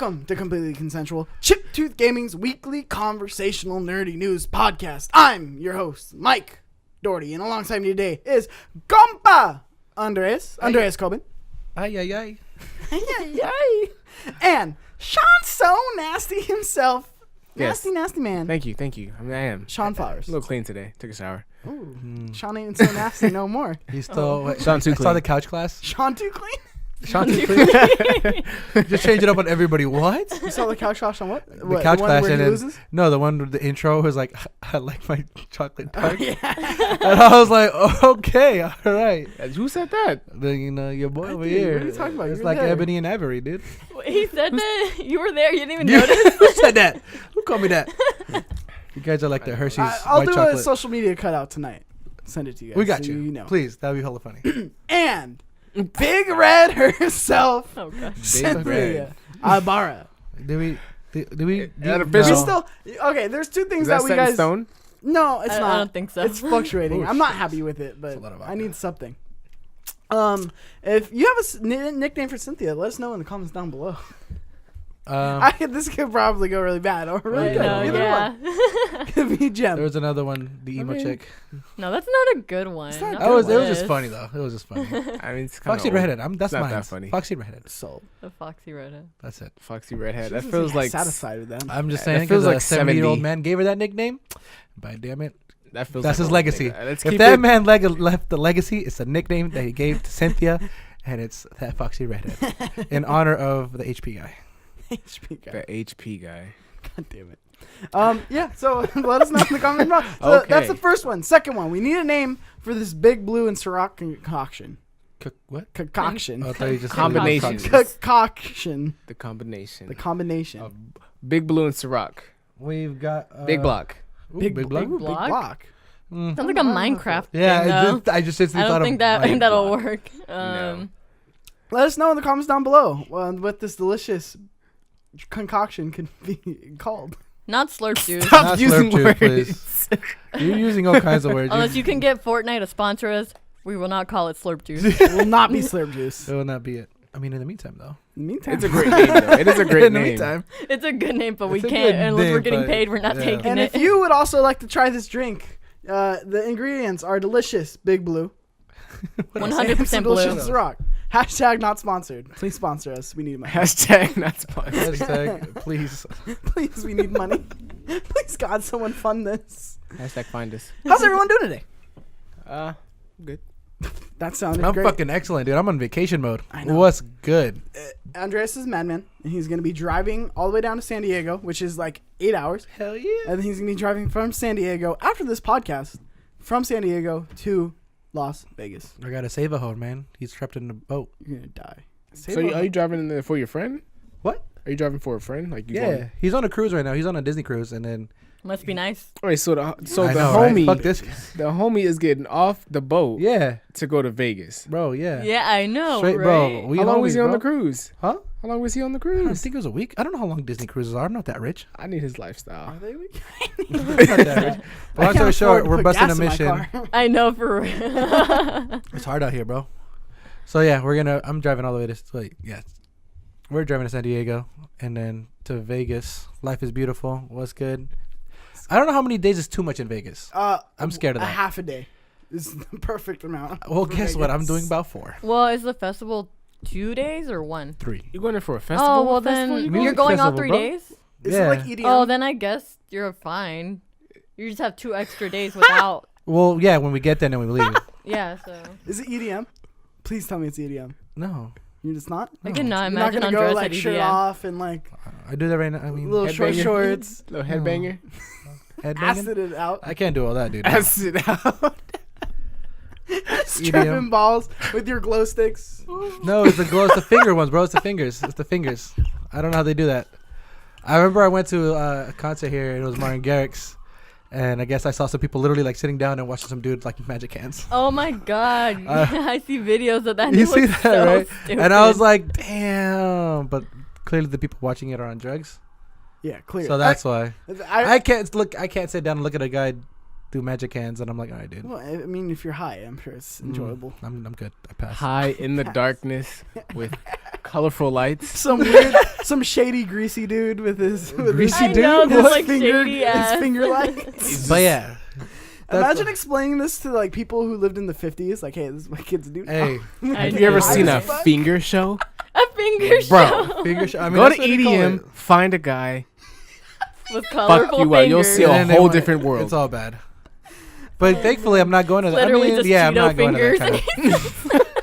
Welcome to Completely Consensual, Chip Tooth Gaming's weekly conversational nerdy news podcast. I'm your host, Mike Doherty, and alongside me today is Compa Andres Cobian. Ay. And Shawn So Nasty himself. Yes. Nasty man. Thank you. I am. Shawn Flowers. A little clean today. Took a shower. Ooh, Shawn ain't so nasty no more. He's still. Shawn too I clean. saw the couch class. Shawn too clean? Shawn too clean. Just change it up on everybody. What? You saw the couch class on what? The couch one class where and he then loses? no, the one with the intro was like, I like my chocolate tart, Yeah. and I was like, okay, all right. Who said that? Then your boy over did. here. What are you talking about? It's You were like there. Ebony and Ivory, dude. He said that? You were there. You didn't even You- notice? Who said that? Who called me that? You guys are like the Hershey's I'll white do chocolate. a social media cutout tonight. Send it to you guys. We got so you. You know. Please, that'd be hella funny. And Big Red herself, Oh, gosh. Cynthia Ibarra. Do we? That no. official? She's still okay. There's two things Is that we set in guys. stone? No, it's I not. don't think so. It's fluctuating. Oh, I'm not shit. happy with it, but a lot of I need something. If you have a nickname for Cynthia, let us know in the comments down below. This could probably go really bad or really I good. know, Either yeah. one could be gem. there was another one, the emo chick. No, that's not a good one. It's not Not good. It was this. just funny though. It was just funny. I mean, it's kind Foxy of redhead. That's not mine. that funny. Foxy redhead. So The Foxy Redhead. That's it. Foxy redhead. she That doesn't feels seem like satisfied with them. I'm just That saying feels because like a 70-year-old 70. man gave her that nickname. But damn it, that feels. that's like his a legacy. Let's If keep that it. man left the legacy, it's a nickname that he gave to Cynthia, and it's that Foxy redhead in honor of the HP guy. HP guy. The HP guy. God damn it. Yeah, so let us know in the comments below. So Okay. that's the first one. Second one, we need a name for this Big Blue and Ciroc concoction. What? Concoction. Oh, I thought you just said Combination. Concoction. The combination. The combination. Big Blue and Ciroc. We've got Big block. Ooh, Big big block. block. Big Block? block. Mm. Sounds like a Minecraft Yeah, thing, though. I just instantly I thought don't of think that Big that'll Block. work. No. Let us know in the comments down below what this delicious concoction could be called. Not slurp juice. Stop Not using slurp juice, words. please. You're using all kinds of words. Unless you can get Fortnite to sponsor us, we will not call it slurp juice. It will not be Slurp Juice. It will not be it. I mean, in the meantime, though. In the meantime. It's a great name, though. It is a great in the name. meantime. It's a good name, but we It's a can't good unless we're name, getting but- paid. We're not yeah. taking And it. if you would also like to try this drink, the ingredients are delicious. Big Blue. 100% Some blue. delicious rock. Hashtag not sponsored. Please sponsor us. We need money. Hashtag not sponsored. Hashtag, please. Please, we need money. Please, God, someone fund this. Hashtag find us. How's everyone doing today? Good. That sounded I'm great. fucking excellent, dude. I'm on vacation mode. I know. What's good? Andreas is madman, and he's going to be driving all the way down to San Diego, which is like 8 hours. Hell yeah. And then he's going to be driving from San Diego after this podcast, from San Diego to Las Vegas. I gotta save a hoe, man. He's trapped in the boat. You're going to die. So are you driving in there for your friend? What? Are you driving for a friend? Like you Yeah, going- he's on a cruise right now. He's on a Disney cruise, and then Must be nice. Wait, so the I the know, right? homie, Fuck this. the homie is getting off the boat Yeah, to go to Vegas. bro. Yeah. Yeah, I know, Straight, right? bro. We How long was homies, he on bro. the cruise? Huh? How long was he on the I cruise? think it was a week. I don't know how long Disney cruises are. I'm not that rich. I need his lifestyle. Are they weak? I'm not that rich. But long story short, we're busting a mission. I know for real. It's hard out here, bro. So yeah, I'm driving all the way to. Wait, yeah, we're driving to San Diego and then to Vegas. Life is beautiful. What's good? I don't know how many days is too much in Vegas. I'm scared of A that. half a day is the perfect amount. Well, for guess what? I'm Vegas. doing about 4, Well, is the festival 2 days or 1? 3. You going there for a festival? Oh, well What festival then you going? you're Music going all festival, 3 bro. days? Is Yeah. it like EDM? Oh, then I guess you're fine. You just have 2 extra days without. Well, yeah, when we get there, then we leave. Yeah, so. Is it EDM? Please tell me it's EDM. No, You're just not? I No. cannot You're not imagine going to go Andres like at shirt EDM. off and like I do that right now. I mean, little short Headbanger. shorts, Little headbanger. headbanging. acid it out, I can't do all that, dude. Acid out. stripping balls with your glow sticks. No, it's the glow. It's the finger ones, bro. It's the fingers. It's the fingers. I don't know how they do that. I remember I went to a concert here, and it was Martin Garrix, and I guess I saw some people literally like sitting down and watching some dude like magic hands. Oh my god. I see videos of that. You It see looks that, so right? stupid. And I was like, damn. But clearly the people watching it are on drugs, Yeah, clear. so that's why I I can't look. I can't sit down and look at a guy do magic hands, and I'm like, all right, dude. well, I mean, if you're high, I'm sure it's enjoyable. I'm good. I passed. High in the darkness with colorful lights. Some weird, some shady, greasy dude with his Greasy I dude? know, his this like finger, shady his ass. finger lights. But yeah. That's Imagine explaining this to like people who lived in the 50s. Like, hey, this is my kid's dude. Hey, I Have you ever know. seen a Fuck. finger show? A finger Bro, show figure I mean, Go to that's what they call EDM, it. find a guy, with fuck colorful you up. You'll fingers. see a And they whole want- different world. It's all bad. But thankfully, I'm not going to that. Literally I mean, just yeah, I'm Cheeto not going to that fingers. kind of.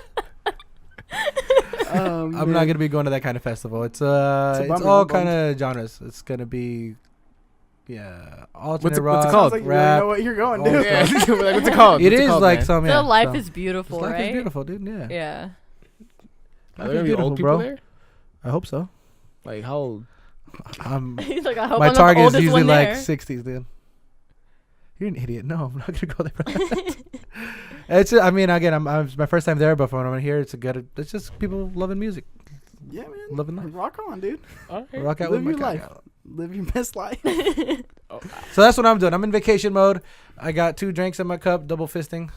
I'm I'm not gonna be going to that kind of festival. It's a it's bummer, all I'm bummed. kind of genres. It's gonna be, yeah, alternate What's it rock, called? Sounds like you rap. really know what you're going, all dude. Yeah. Like, what's it called? It What's is called, like man? some. So Yeah, life some- is beautiful, life right? is beautiful, dude. Yeah. Yeah. Are Life there is any old beautiful, people bro. there? I hope so. Like how old? He's like, I hope My I'm target the is oldest usually one like there. 60s, dude. You're an idiot. No, I'm not gonna go there. It's. I mean, again, I'm it's my first time there, but when I'm here, it's a good. It's just people loving music, Yeah, man. loving life. Rock on, dude. All right. Rock out Live with my your life. cock out. Live your best life. So that's what I'm doing. I'm in vacation mode. I got 2 drinks in my cup, double fisting.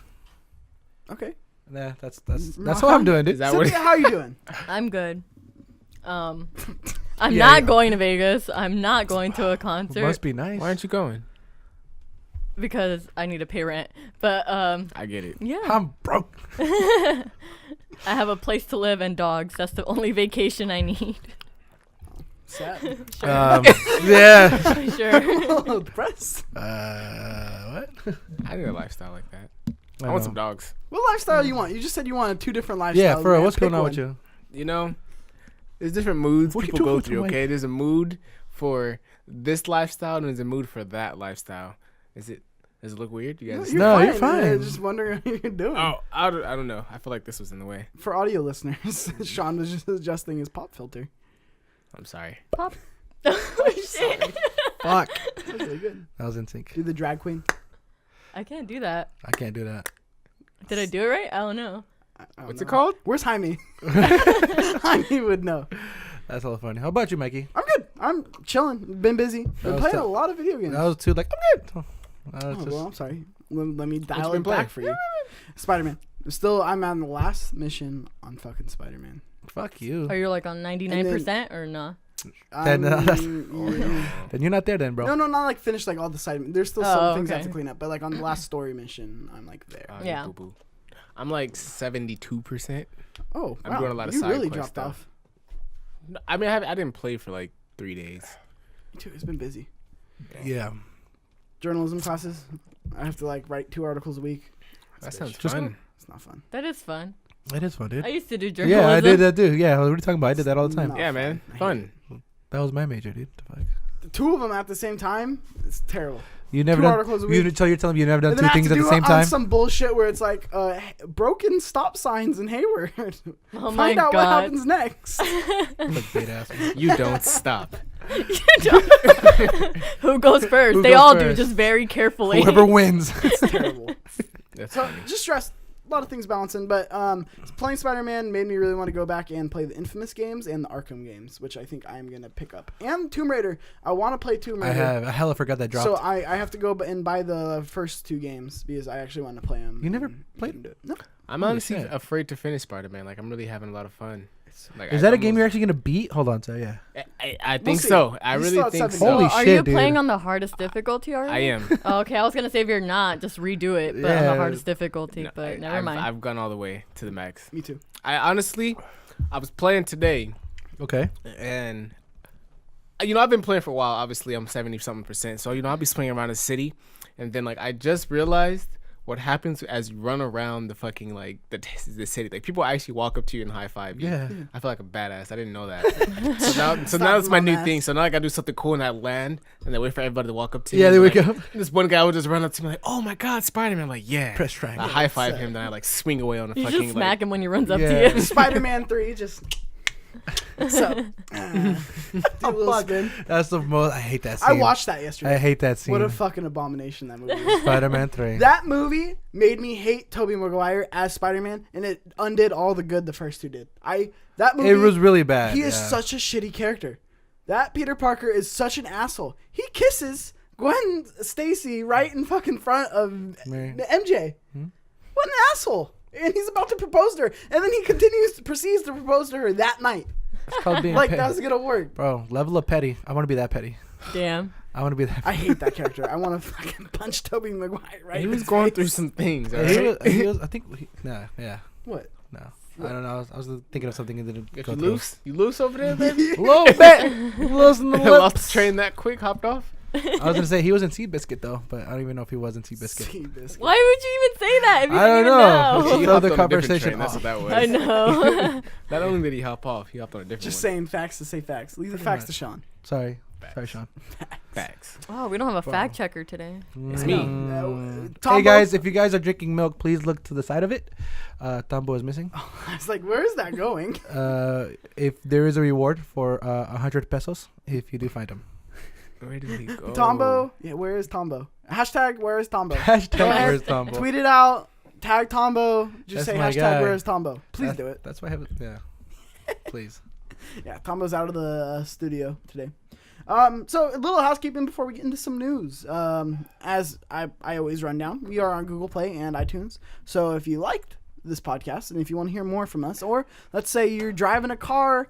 Okay. Yeah, that's what I'm doing, dude. Is that what? Cynthia, how you doing? I'm good. I'm Yeah, not yeah. going to Vegas. I'm not going to a concert Must be nice. Why aren't you going? because I need to pay rent. But I get it. yeah, I'm broke. I have a place to live and dogs. That's the only vacation I need. Sad. Yeah. Sure. Depressed. What? I need a lifestyle like that. I know. want some dogs. What lifestyle you want? You just said you wanted 2 different lifestyles. Yeah, for real. man. What's Pick going on one. with you? You know, there's different moods What are you people doing go with through. your Okay, there's a mood for this lifestyle and there's a mood for that lifestyle. Does it look weird? You guys? No, you're fine. Yeah, just wondering how you're doing. Oh, I don't know. I feel like this was in the way. For audio listeners, Sean was just adjusting his pop filter. I'm sorry. Pop. Oh shit! Fuck. That was really good. That was in sync. Do the drag queen. I can't do that. I can't do that. Did I do it right? I don't know. I don't What's know. it called? Where's Jaime? Jaime would know. That's all funny. How about you, Mikey? I'm good. I'm chilling. Been busy. Been was playing tough. a lot of video games. That was too like I'm good. That was Oh, just, well, I'm sorry. Let me dial been it back playing? for you. Spider-Man. Still, I'm on the last mission on fucking Spider-Man. fuck you. Are you like on 99% or no? Then, that's- yeah. Then you're not there, then, bro. No, not like finished like all the side. There's still Oh, some things I have okay. to clean up, but like on the last story mission, I'm like there. Oh, Yeah. boo-boo. I'm like 72%. Oh, I'm wow. doing a lot of you side really quest dropped stuff. off. No, I mean, I didn't play for like 3 days. Me too. It's been busy. Yeah. Journalism classes. I have to like write 2 articles a week. That sounds Just fun. It's not fun. That is fun. It is fun, dude. I used to do journalism. Yeah, I did that too. Yeah, what are you talking about? I did that all the time. No. Yeah, man. I hate Fun. That was my major, dude. The fuck? The 2 of them at the same time. It's terrible. You never 2 done. articles a You're week. telling me you never done And 2 then I have things to at the do same on time. some bullshit where it's like broken stop signs in Hayward. Oh my Find out what God. happens next. Like bait ass. You don't stop. Who goes first? Who They goes all do, first? just very carefully. Whoever wins. It's terrible. That's So funny. just stressed. A lot of things balancing, but playing Spider-Man made me really want to go back and play the Infamous games and the Arkham games, which I think I'm gonna pick up. And Tomb Raider. I want to play Tomb I Raider. have. I hella forgot that dropped. So I have to go and buy the first 2 games because I actually want to play them. You never played? It? No. I'm Holy honestly shit. afraid to finish Spider-Man. Like, I'm really having a lot of fun. Like, Is that a game you're actually gonna beat? Hold on, so yeah. I think see. so. I You really still have think 7 so. Holy Are shit, you dude. playing on the hardest difficulty already? I am. Oh, okay, I was gonna say if you're not, just redo it, but on Yeah. the hardest difficulty. No, But never I've, mind. I've gone all the way to the max. Me too. I honestly, I was playing today, Okay. and I've been playing for a while. Obviously, I'm 70-something%. So I'll be swinging around the city, and then I just realized what happens as you run around the fucking the city. Like, people actually walk up to you and high five you. Yeah. I feel like a badass. I didn't know that. so now it's my new thing. So now I gotta do something cool and I land and then wait for everybody to walk up to me. Yeah, there we Like, go. This one guy would just run up to me like, "Oh my God, Spider-Man!" I'm like, "Yeah." Press triangle. I high five him, then I swing away on a you fucking just smack him when he runs up Yeah. to you. Spider-Man 3 just. So. Do a little spin. That's the most. I hate that scene. I watched that yesterday. I hate that scene. What a fucking abomination that movie is. Spider-Man 3. That movie made me hate Tobey Maguire as Spider-Man, and it undid all the good the first 2 did. That movie. It was really bad. He is yeah. such a shitty character. That Peter Parker is such an asshole. He kisses Gwen Stacy right in fucking front of Mary. MJ. What an asshole! And he's about to propose to her, and then he proceeds to propose to her that night. It's called being Like petty. that's gonna work. Bro, level of petty. I want to be that petty. Damn. I want to be that. I hate that character. I want to fucking punch Tobey Maguire right. He in was his going face. through some things. All He right? was, I think. Yeah. What? No. I don't know. I was thinking of something and didn't If go you through. loose? You loose over there, baby? A little bit. Loose in the Lost the lips. train that quick, hopped off. I was gonna say he was in Seabiscuit though, but I don't even know if he was in Seabiscuit. Seabiscuit. Why would you even say that if you I didn't don't even know. know? He Throw hopped the on a different conversation train, That's off. what that was. I know. Not only did he hop off, he hopped on a different Just one. saying facts to say facts. Leave the Pretty facts much. to Sean. Sorry, Facts. Sean. Facts. Oh, we don't have a Wow. fact checker today. It's me. Hey Tambo- guys, if you guys are drinking milk, please look to the side of it. Tambo is missing. I was like, where is that going? If there is a reward for 100 pesos, if you do find him. Where did he go? Tombo. Yeah, where is Tombo? Hashtag where is Tombo? Hashtag Go ahead, where's Tambo? Tweet it out. Tag Tombo. Just That's say my hashtag guy. where is Tombo. Please That- do it. That's why I have it. Yeah. Please. Yeah, Tombo's out of the studio today. So a little housekeeping before we get into some news. As I always run down, we are on Google Play and iTunes. So if you liked this podcast and if you want to hear more from us, or let's say you're driving a car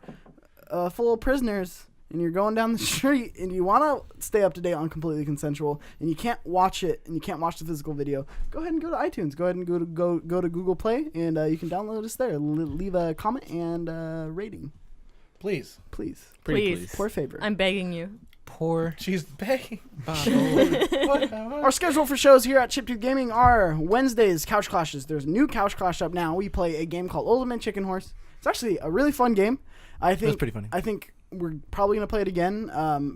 full of prisoners and you're going down the street and you want to stay up to date on Completely Consensual and you can't watch it and you can't watch the physical video, go ahead and go to iTunes. Go ahead and go to Google Play and you can download us there. Leave a comment and rating, Please. please. Pretty Please. Poor favor. I'm begging you. Poor. She's begging. Our schedule for shows here at Chiptooth Gaming are Wednesdays, Couch Clashes. There's a new Couch Clash up now. We play a game called Ultimate Chicken Horse. It's actually a really fun game. I think pretty funny. I think we're probably gonna play it again.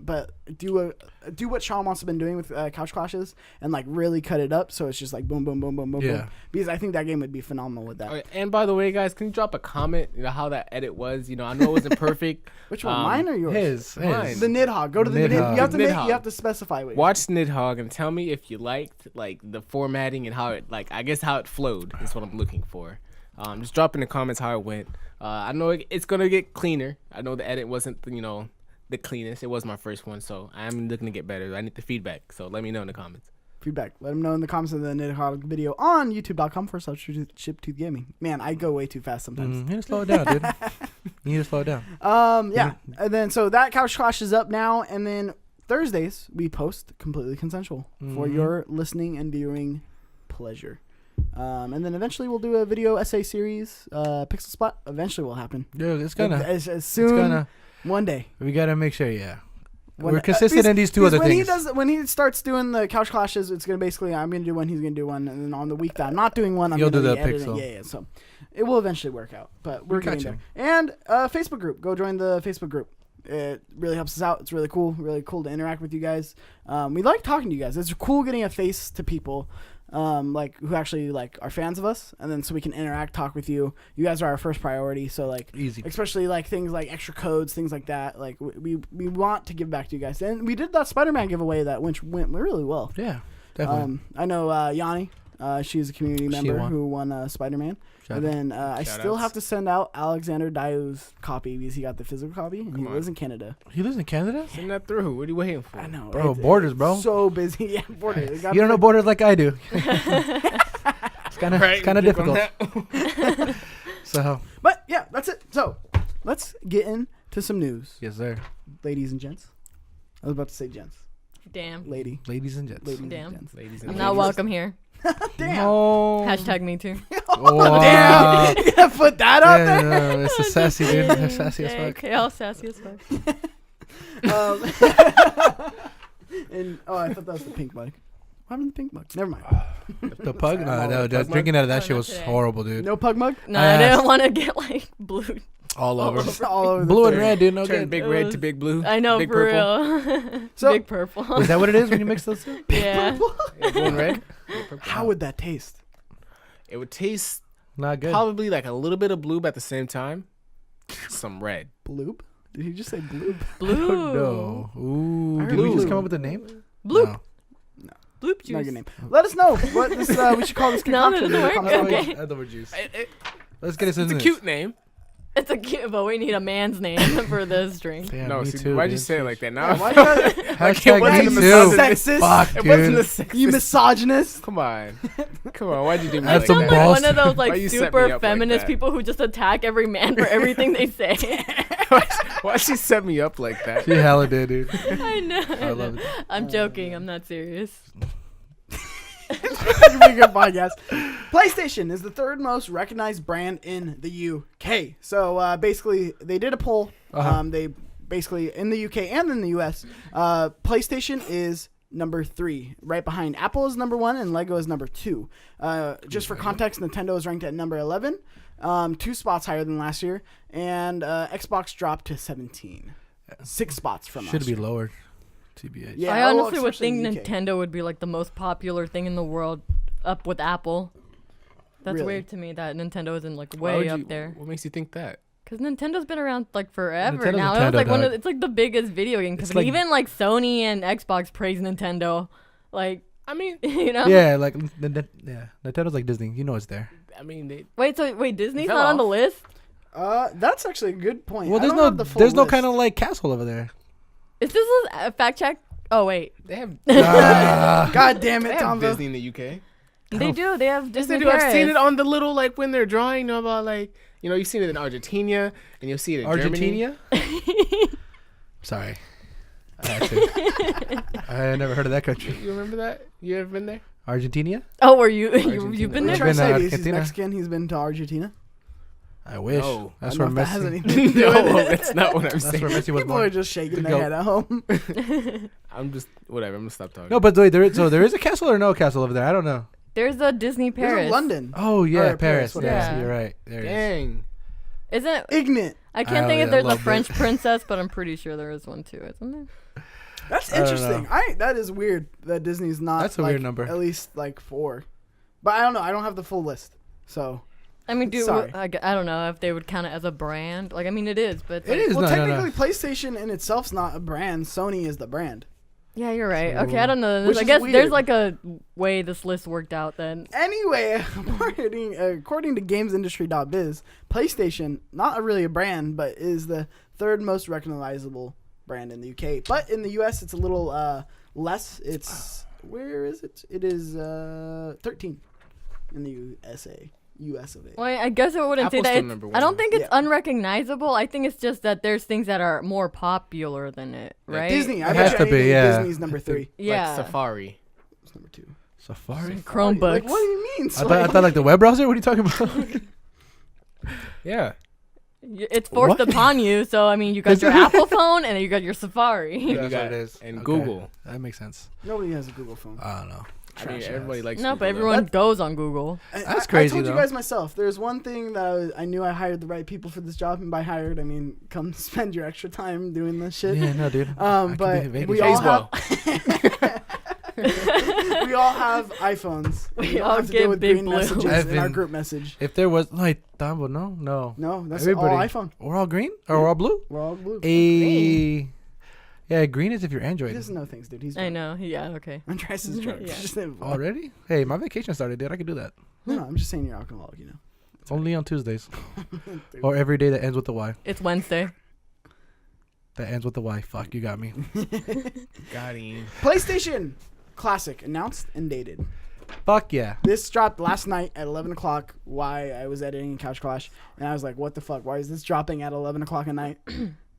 But do what Shawn wants to been doing with Couch Clashes and like really cut it up so it's just like boom, boom, boom, boom, boom, Yeah. boom. Because I think that game would be phenomenal with that. Oh, and by the way, guys, can you drop a comment? You know how that edit was. You know, I know it wasn't perfect. Which one, mine or yours? His. Mine. The Nidhogg. Go to the Nidhogg. Nidhogg. You have to Nidhogg. you have to specify what. Watch Nidhogg and tell me if you liked like the formatting and how it like I guess how it flowed is what I'm looking for. Just drop in the comments how it went. I know it's gonna get cleaner. I know the edit wasn't the cleanest. It was my first one, so I'm looking to get better. I need the feedback, so let me know in the comments. Feedback. Let them know in the comments of the Nidhogg video on youtube.com/Chiptooth Gaming. Man, I go way too fast sometimes. You need to slow it down, dude. You need to slow it down. Yeah. And then so that Couch Clash is up now, and then Thursdays we post Completely Consensual for your listening and viewing pleasure. And then eventually we'll do a video essay series. Pixel Splat eventually will happen. Dude, it's gonna. as soon It's gonna. one day. We gotta make sure. Yeah. When- We're consistent in these two because other things. when he starts doing the Couch Clashes, it's gonna basically I'm gonna do one, he's gonna do one, and then on the week that I'm not doing one, I'm You'll gonna do be the editing. Pixel. Yeah. So it will eventually work out, but we're We got getting there. And Facebook group, go join the Facebook group. It really helps us out. It's really cool to interact with you guys. We like talking to you guys. It's cool getting a face to people. Like who actually like are fans of us, and then so we can interact, talk with you. You guys are our first priority, so like Easy. especially like things like extra codes, things like that. Like we want to give back to you guys, and we did that Spider-Man giveaway that went really well. Yeah. Definitely. I know Yanni, she's a community member won. who won Spider-Man. Shout And out. then I Shout still outs. have to send out Alexander Dio's copy because he got the physical copy and he Come on. lives in Canada. He lives in Canada. Send that through. What are you waiting for? I know, Bro, it's- borders, it's bro. So busy, yeah, borders. You don't know borders like I do. It's kind of Right, kind of click on difficult. that. So But yeah, that's it. So let's get into some news, yes, sir. ladies and gents. I was about to say gents, Damn. lady, Ladies and gents. ladies Damn. and gents. Ladies and I'm not welcome here. Damn. No. Hashtag me too. Wow. Damn. You gotta put that out there. Yeah, no, it's a sassy, dude. They're sassy as fuck. Okay, all sassy as fuck. And I thought that was the pink mug. What happened to the pink mug? Never mind. The pug? No, Oh, no, the just pug drinking out of Oh, that shit not was today. horrible, dude. No pug mug. No, I I didn't asked. want to get like blue. All over. All over the Blue and place. red, dude. No Turn good. big It red was- to big blue. I know, big for purple. real. So- Big purple. Is that what it is when you mix those two? Yeah. Yeah, blue and red. How would that taste? It would taste Not good. probably like a little bit of blue, but at the same time, some red. Bloop? Did he just say bloop? Blue. No. Ooh. I heard Did we just blue. come up with a name? Bloop. No. Bloop Not juice. your name. Let us know what this we should call this No, concoction. that doesn't in the work. comments down below. Okay. Add the word juice. It- Let's get into it's a this. cute name. It's a cute, but we need a man's name for this drink. Damn, No, me see, too, why'd you dude. say it like that? Now Yeah, why you gotta- Hashtag wasn't me the too. misogynist. Fuck, It wasn't dude. a sexist. You misogynist. Come on. Come on. Why'd you do me That's like some that? Like balls. one of those Why like you set me super up like feminist that? people who just attack every man for everything they say. Why'd she set me up like that? She hella did, dude. I know. I love it. I'm joking. I'm not serious. It's a pretty good podcast. PlayStation is the third most recognized brand in the UK. So basically, they did a poll. They basically in the UK and in the US, PlayStation is number 3. Right behind Apple is number 1 and Lego is number 2. Just for context, Nintendo is ranked at number 11, 2 spots higher than last year, and Xbox dropped to 17, 6 spots from Should last be year. lower. TBH. Yeah, I well, honestly would especially in think the UK. Nintendo would be like the most popular thing in the world, up with Apple. That's Really? weird to me that Nintendo isn't like Why would way up you- there. What makes you think that? Because Nintendo's been around like forever Nintendo's now. Nintendo, It's like dog. it's like the biggest video game It's company. like- Even like Sony and Xbox praise Nintendo. Like, I mean, you know? Yeah, like Nintendo's like Disney. You know it's there. they. Wait, Disney's Fell not on the off. list? That's actually a good point. Well, I don't have the full there's no list. kind of like castle over there. Is this a fact check? Oh wait, They have. God damn They it, have Tombo. Disney in the UK. they do. They have Yes, Disney they do. I've seen Paris. it on the little like when they're drawing. You know about like you've seen it in Argentina and you'll see it in Germany. Argentina? Sorry. I never heard of that country. You remember that? You ever been there? Argentina? Oh, were you? Argentina. You've been What I've you there? trying to been say? to He's Argentina. Mexican. He's been to Argentina. I wish. No. That's I where don't know if that has Messi. anything to do with No, it. that's not what I'm That's saying. where Messi was People are born. just shaking The their goat. head at home. I'm just whatever. I'm gonna stop talking. No, but wait, there is a castle or no castle over there? I don't know. There's a Disney There's Paris. a London. Oh yeah, Or Paris, Paris. whatever. Yeah, Yeah. you're right. There it is. Dang. Isn't it? Ignorant. I can't Oh, think yeah, if there's a a little French bit. princess, but I'm pretty sure there is one too, isn't there? That's I don't interesting. know. That is weird that Disney's not. That's a like, weird number. At least like 4. But I don't know. I don't have the full list. So I mean, dude, Sorry. I don't know if they would count it as a brand. Like, I mean, it is, but it's It like- is. well, no, no, no. technically, PlayStation in itself's not a brand. Sony is the brand. Yeah, you're right. So- Okay, I don't know. Which I is guess weird. there's like a way this list worked out then. Anyway, according to GamesIndustry.biz, PlayStation, not really a brand, but is the third most recognizable brand in the UK. But in the US, it's a little less. It's where is it? It is 13 in the USA. US of A. Well, I guess I wouldn't say Apple's that. still It's, number I don't one. think it's Yeah. unrecognizable. I think it's just that there's things that are more popular than it, Yeah, right? Disney. I It bet has you to be, anything yeah. Disney's number 3. Yeah. Like Safari. It's number 2. Safari. Chromebooks. Like, what do you mean? I thought like the web browser. What are you talking about? Yeah. It's forced What? upon you. So I mean, you got your Apple phone and then you got your Safari. You That's got what it is. And Okay. Google. That makes sense. Nobody has a Google phone. I don't know. I mean, Trash everybody ass. likes. No, Google, but though. everyone goes on Google. I That's crazy, told though. you guys myself. There's one thing that I knew I hired the right people for this job, and by hired I mean come spend your extra time doing this shit. Yeah, no, dude. I could be But in Vegas. we Pays all well. have we all have iPhones. We don't all have to get deal with Big green Blue. messages in our Evan. group message. If there was like Tambo, no. No, that's Everybody. all iPhone. We're all green or we're all blue. We're all blue. Yeah, green is if you're He Android. doesn't know things, dude. He's I know. Yeah. Okay. Andres is drunk. Yeah. Just Already? Hey, my vacation started, dude. I could do that. No, I'm just saying you're alcoholic. You know. Only on Tuesdays. Or every day that ends with a Y. It's Wednesday. That ends with a Y. Fuck, you got me. Got him. PlayStation Classic announced and dated. Fuck yeah. This dropped last night at 11 o'clock. Why I was editing Couch Clash, and I was like, "What the fuck? Why is this dropping at 11 o'clock at night?"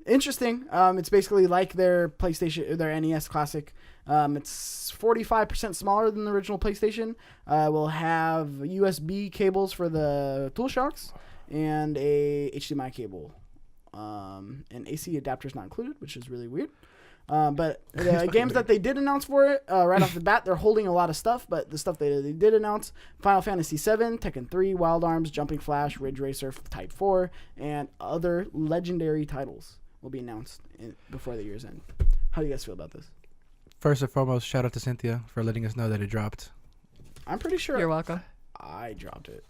Interesting. It's basically like their PlayStation, their NES Classic. It's 45% smaller than the original PlayStation. We'll have USB cables for the DualShocks and a HDMI cable. And AC adapters not included, which is really weird. But the games that they did announce for it, right off the bat, they're holding a lot of stuff. But the stuff they did announce: Final Fantasy VII, Tekken 3, Wild Arms, Jumping Flash, Ridge Racer Type 4, and other legendary titles will be announced before the year's end. How do you guys feel about this? First and foremost, shout out to Cynthia for letting us know that it dropped. I'm pretty sure You're welcome. I dropped it.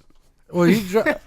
Well, you dropped.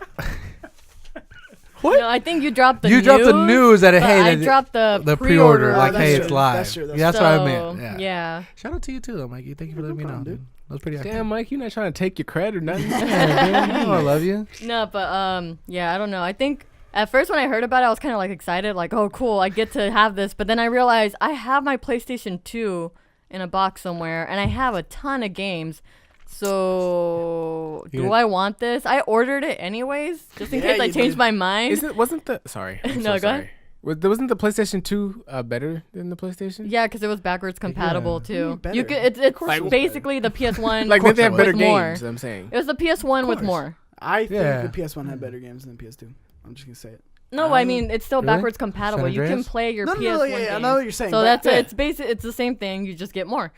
What? No, I think you dropped the You news. dropped the news that but hey, I that- dropped the the pre-order. pre-order, like that's hey, true. it's live. That's true, that's Yeah, that's what I So, meant. Yeah. Yeah. Shout out to you too, though, Mikey. Thank you for letting me know. problem, Dude. dude. That was pretty active. Damn, Mike, you're not trying to take your credit or nothing. Yeah, dude. You know I love you. No, but yeah, I don't know. I think At first, when I heard about it, I was kind of like excited, like, oh, cool, I get to have this. But then I realized I have my PlayStation 2 in a box somewhere, and I have a ton of games. So, do I want this? I ordered it anyways, just in case I changed my mind. Wasn't the sorry? No, go ahead. Wasn't the PlayStation 2 better than the PlayStation? Yeah, because it was backwards compatible too. Better. You could. It's Like, basically the PS1. Like they have better with more. games. I'm saying. It was the PS1 with more. I think Yeah. the PS1 had better games than the PS2. I'm just gonna say it. No, I mean it's still Really? backwards compatible. San You can Andreas? play your No, PS1 yeah, I games. know what you're saying. So but- that's it's the same thing. You just get more.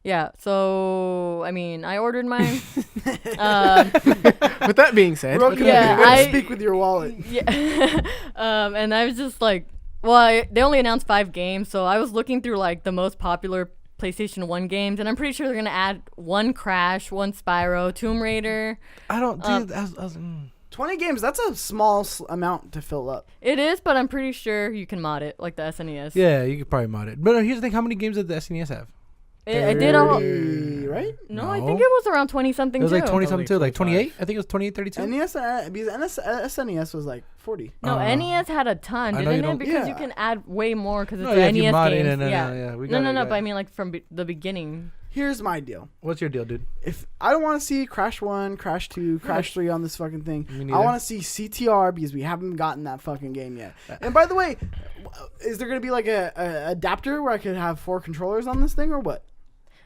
Yeah. So I mean, I ordered mine. With that being said, Broken Yeah, up, you gotta I- speak with your wallet. Yeah. And I was just like, well, they only announced 5 games, so I was looking through like the most popular PlayStation 1 games, and I'm pretty sure they're gonna add 1 Crash, 1 Spyro, Tomb Raider. I don't. Dude, 20 games, that's a small amount to fill up. It is, but I'm pretty sure you can mod it, like the SNES. yeah, you could probably mod it. But here's the thing: how many games did the SNES have? I did all. 30, right? No, I No. think it was around 20 something It was too. like 20 something too, like 25. 28. I think it was 28, 32. NES, because SNES was like 40. No, Uh, NES had a ton, I know you didn't it? don't- Because you Yeah. can add way more because it's No, the yeah, if you NES mod it, games. no, yeah. yeah, we No, got it, no, got but it. I mean like from the beginning. Here's my deal. What's your deal, dude? If I don't want to see Crash 1, Crash 2, Crash 3 on this fucking thing, Me I neither. want to see CTR because we haven't gotten that fucking game yet. And by the way, is there going to be like a adapter where I could have 4 controllers on this thing or what?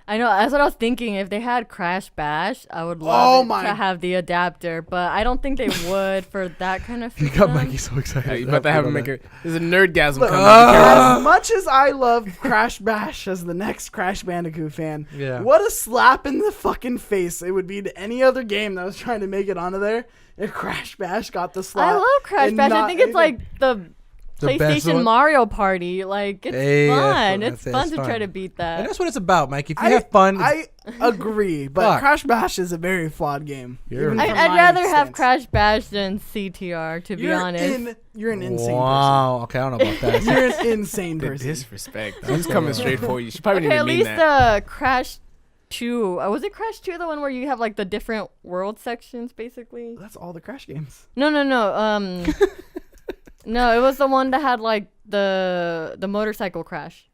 I know, that's what I was thinking. If they had Crash Bash, I would love to have the adapter, but I don't think they would for that kind of You system. got Mikey so excited. Yeah, you about to have him make a. There's a nerdgasm Look, coming. as much as I love Crash Bash as the next Crash Bandicoot fan, Yeah. what a slap in the fucking face it would be to any other game that was trying to make it onto there if Crash Bash got the slap. I love Crash and Bash. I not think it's anything. like the The best PlayStation one? Mario Party. Like, it's Hey, fun. that's It's what- fun it's to fun. try to beat And that. that's what it's about, Mike. If you have fun, I agree, but Fuck. Crash Bash is a very flawed game. You're- even I- from I'd my rather have stance. Crash Bash than CTR, to be honest. You're an insane wow. Okay, I don't know about that. person. You're an insane The person. disrespect. She's coming straight for you. She probably Okay, didn't at even mean least that. Crash 2. Was it Crash 2 the one where you have like the different world sections, basically? That's all the Crash games. No. No, it was the one that had like the motorcycle crash.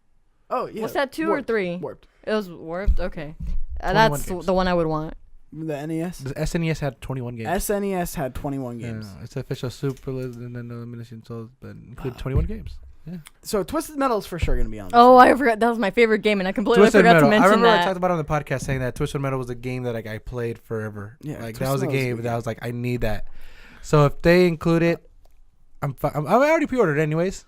Oh yeah. Was that 2 or Warped. 3? Warped. It was Warped. Okay, 21 that's games. the one I would want. The NES. The SNES had 21 games. SNES had 21 games. Yeah, it's official Super and then elimination souls, but include 21 games. Yeah. So Twisted Metal is for sure gonna be on. This Oh, one. I forgot that was my favorite game, and I completely Twisted forgot Metal. to I mention remember I that. talked about it on the podcast saying that Twisted Metal was a game that I played forever. Yeah, like Twisted that was a Metal's a game good that I game. was like, I need that. So if they include it, I already pre-ordered anyways.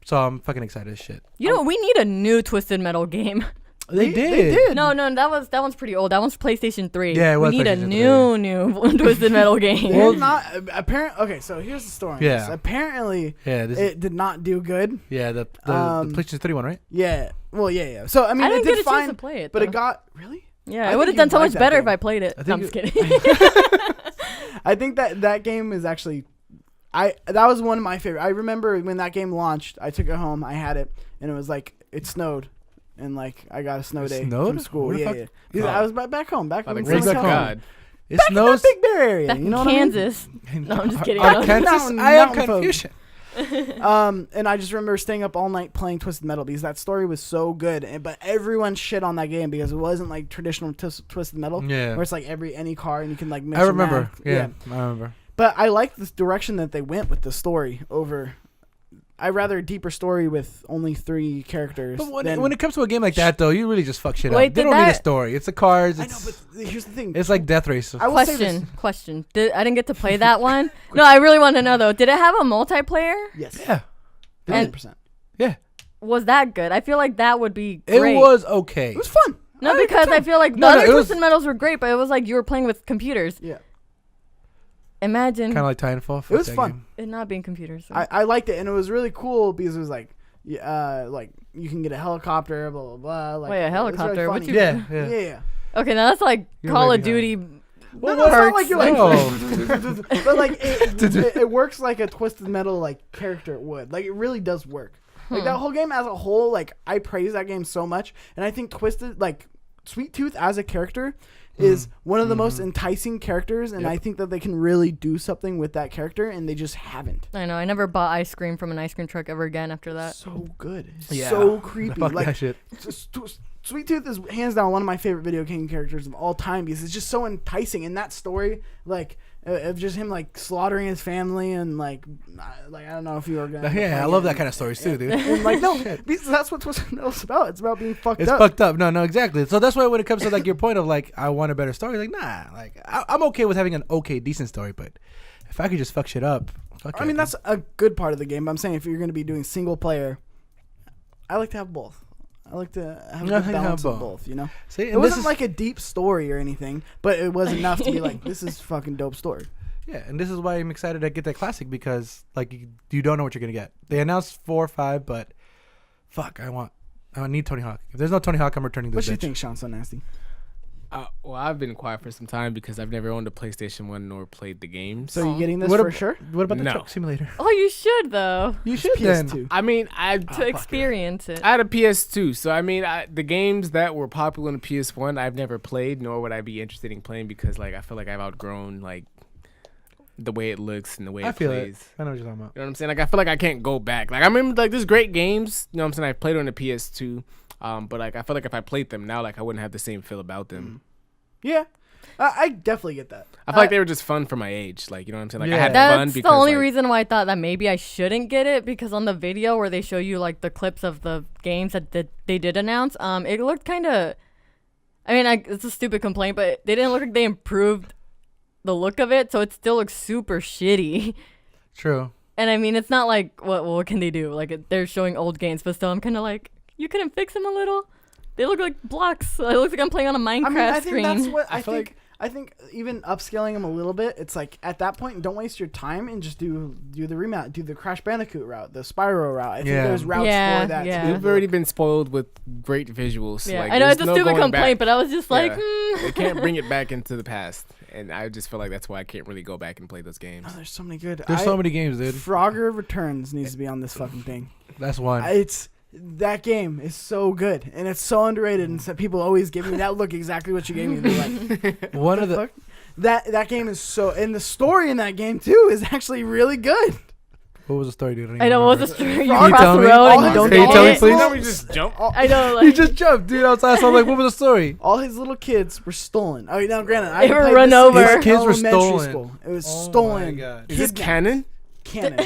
So I'm fucking excited as shit. You know, we need a new Twisted Metal game. They did. No, that one's pretty old. That one's PlayStation 3. Yeah, it was we need a PlayStation new Twisted Metal game. They're not apparent. Okay, so here's the story. on Yeah. this. Apparently, Yeah, this it did not do good. yeah, the um, PlayStation 3 one, right? Yeah. Well, yeah. So I mean, I didn't it did get a fine, chance to play it, but though. it got really. Yeah, I it would have think done you'd so like much that better game. if I played it. I No, I'm think just kidding. I think that game is actually. That was one of my favorite. I remember when that game launched. I took it home. I had it, and it was like it snowed, and like I got a snow It day snowed? from school. Where the Yeah, fuck? yeah. Because Oh. I was back home, By the in grace South of Carolina. God. It Back in snows. that Big Bear area. Back You in know what Kansas. No, I'm just kidding. I don't- Kansas. Mountain- I am mountain folk. confusion. And I just remember staying up all night playing Twisted Metal because that story was so good. But everyone shit on that game because it wasn't like traditional Twisted Metal, Yeah. where it's like any car and you can like mix I and remember. match. Yeah, I remember. But I like this direction that they went with the story over. I rather a deeper story with only 3 characters. But than- when it comes to a game like that, though, you really just fuck shit Wait, up. They did don't need a that- story. It's the cars. I know, It's, but here's the thing. it's like Death Race. I will say this. Question. I didn't get to play that one. No, I really want to know though. Did it have a multiplayer? Yes. Yeah. 100%. Yeah. Was that good? I feel like that would be It great. was okay. It was fun. No, I had a good because I time. feel like the No, other it was- Twisted Metals were great, but it was like you were playing with computers. Yeah. Imagine Kind of like Titanfall. It was fun. it not being computers. I liked it, and it was really cool because it was like you can get a helicopter, blah blah blah. Like, Wait, a it was really helicopter? What funny. you- Yeah. Yeah. Yeah. Yeah. Okay, now that's like You're Call way of Duty. No, it's not like you're like, No. but like it works like a Twisted Metal like character would. Like it really does work. Like that whole game as a whole, like I praise that game so much, and I think Twisted like Sweet Tooth as a character is one of the most enticing characters, and I think that they can really do something with that character, and they just haven't. I know. I never bought ice cream from an ice cream truck ever again after that. So good. Yeah. So creepy. Fuck Like that shit. Sweet Tooth is hands down one of my favorite video game characters of all time because it's just so enticing. And that story, like, of just him like slaughtering his family and like I don't know if you were gonna. Yeah, I love that kind of stories too, dude. And like no, because that's what it's about. It's about being fucked It's up. fucked up. No, exactly. So that's why when it comes to like your point of like I want a better story, like nah, like I'm okay with having an okay decent story, but if I could just fuck shit up, fuck I it, mean dude. that's a good part of the game. But I'm saying if you're gonna be doing single player, I like to have both. I like to have a good balance of both. You know, See, it wasn't like a deep story or anything, but it was enough to be like this is fucking dope story. Yeah, and this is why I'm excited to get that classic because like you don't know what you're gonna get. They announced 4 or 5, but fuck, I need Tony Hawk. If there's no Tony Hawk, I'm returning this. What do you bitch. think, Sean? So nasty. Well, I've been quiet for some time because I've never owned a PlayStation 1 nor played the games. So you getting this What for ab- sure? What about the No. truck simulator? Oh, you should though You should then. PS2. I mean, to experience it. I had a PS2, so I mean, the games that were popular in the PS1, I've never played, nor would I be interested in playing because, like, I feel like I've outgrown like the way it looks and the way I it feel plays. it. I know what you're talking about. You know what I'm saying? Like, I feel like I can't go back. Like, I remember like there's great games. You know what I'm saying? I played on the PS2, but like I feel like if I played them now, like I wouldn't have the same feel about them. Yeah, I definitely get that. I feel like they were just fun for my age. Like, you know what I'm saying? Like, I Yeah. had fun That's because the only like, reason why I thought that maybe I shouldn't get it because on the video where they show you like the clips of the games that they did announce, it looked kind of. I mean, it's a stupid complaint, but they didn't look like they improved the look of it, so it still looks super shitty. True. And I mean, it's not like what can they do? Like they're showing old games, but still, I'm kind of like, you couldn't fix them a little. They look like blocks. It looks like I'm playing on a Minecraft I mean, I think screen. that's what I feel I think even upscaling them a little bit, it's like at that point, don't waste your time and just do the remount, do the Crash Bandicoot route, the Spyro route. I think there's routes for that. Yeah. To we've already been spoiled with great visuals. Yeah, like, I know there's it's a no stupid going complaint, back. but I was just like, Yeah. They can't bring it back into the past, and I just feel like that's why I can't really go back and play those games. Oh, there's so many good. There's so many games, dude. Frogger Returns needs to be on this fucking thing. That's one. That game is so good and it's so underrated, and so people always give me that look exactly what you gave me. They're like, One of the fuck? That game is so, and the story in that game too is actually really good. What was the story, dude? I know what's the story. You Can you cross tell the me? road and All you don't his- Can you get tell me, it. please? Now we just jump. I know, You like just jumped, dude, outside. So I'm like, what was the story? All his little kids were stolen. Oh, now granted, I They were played run this over. in His kids were elementary stolen. School. It was Oh my stolen. God. Is this Kidnapped. canon?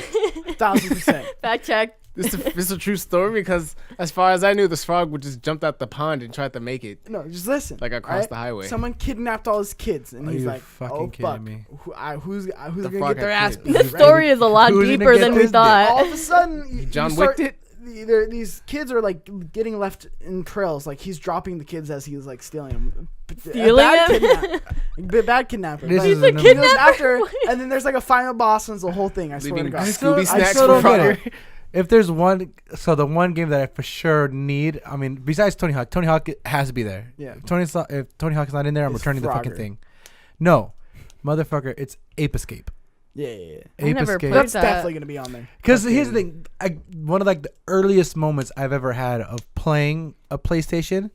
1000%. fact check. This is a true story because as far as I knew, this frog would just jumped out the pond and tried to make it. No, just listen. Like across the highway. Someone kidnapped all his kids, and Are he's you like, fucking "Oh kidding fuck, me? who's The gonna frog get their had ass kids. beat?" The right? story is a lot Who's gonna deeper get than we this dick? All thought. of a sudden, John Wicked it? These kids are like getting left in trails. Like he's dropping the kids as he's like stealing them. Stealing Bad kidnapper. This But is he an- goes after, and then there's like a final boss, and it's the whole thing. I swear to Leaving God. Scooby I snacks still for don't get Frogger. it. If there's one, so the one game that I for sure need, I mean, besides Tony Hawk has to be there. Yeah. If Tony Hawk is not in there, I'm It's returning the fucking Frogger. thing. No, motherfucker, it's Ape Escape. Yeah. I never Escape. played That's that. definitely gonna be on there. Because here's the thing, one of like the earliest moments I've ever had of playing a PlayStation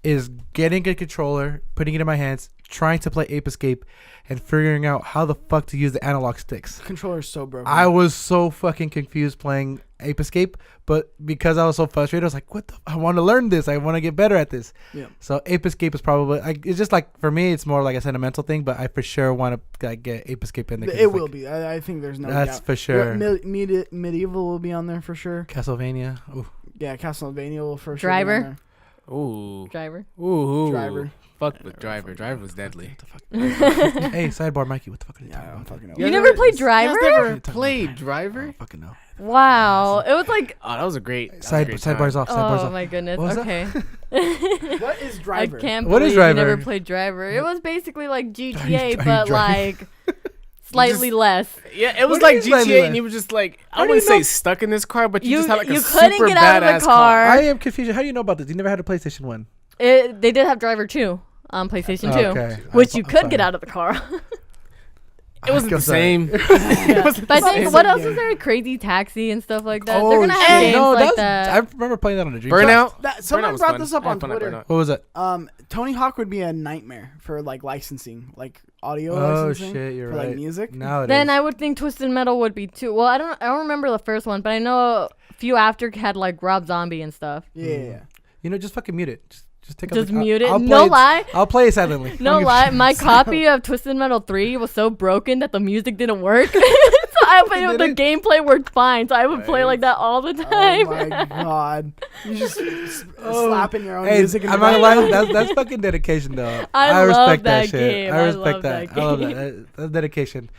is getting a controller, putting it in my hands, trying to play Ape Escape, and figuring out how the fuck to use the analog sticks. Controller's so broken. I was so fucking confused playing Ape Escape, but because I was so frustrated, I was like, I want to learn this. I want to get better at this. Yeah. So Ape Escape is probably, it's just like, for me, it's more like a sentimental thing, but I for sure want to like, get Ape Escape in there. 'cause It it's will like, be. I think there's no That's doubt. for sure. Medieval will be on there for sure. Castlevania. Ooh. Yeah, Castlevania will for sure. Driver? Be on Ooh. Driver. Ooh. Driver. Fuck with Driver. Driver was deadly. Hey, sidebar Mikey, what the fuck are you there. Yeah, I talking don't about? fucking know. You never played You Driver? guys never What are you talking played about? I Driver? don't fucking know. Wow. It was like, Oh, that was a great. that was a great Sidebars time. off. Sidebars oh off. my goodness. What was that? Okay. What is I Driver? can't What believe is you never Driver? played Driver. It was basically like Are GTA, you but driving? like slightly less. Yeah, it was What like is Driver? GTA, and you were just like, I How do wouldn't you say know- stuck in this car, but you You- just had like a you couldn't super get out of the badass car. I am confused. How do you know about this? You never had a PlayStation 1. They did have Driver 2 on PlayStation 2, Okay. which you I'm could sorry. get out of the car. It wasn't the same. Yeah. Wasn't But I the think same. what else is there? Crazy Taxi and stuff like that. They're Oh, gonna have shit. games No, like that that. I remember playing that on the Dreamcast. Burnout. Someone Burnout was brought fun. this up I had on fun at Twitter. Burnout. What was that? Tony Hawk would be a nightmare for like licensing, like audio Oh licensing shit, you're for right. like music. Nowadays. Then I would think Twisted Metal would be too. Well, I don't remember the first one, but I know a few after had like Rob Zombie and stuff. Yeah. just fucking mute it. Just take Just out mute it. I'll play No lie. I'll play it silently. No lie, my copy of Twisted Metal 3 was so broken that the music didn't work. So I played it, the gameplay worked fine, so I would play like that all the Oh time. my god. You just slapping your own Hey, music in the I'm not gonna background. lie. That's fucking dedication, though. I love respect that shit. game. I I respect love that. that I love game. that. That's dedication.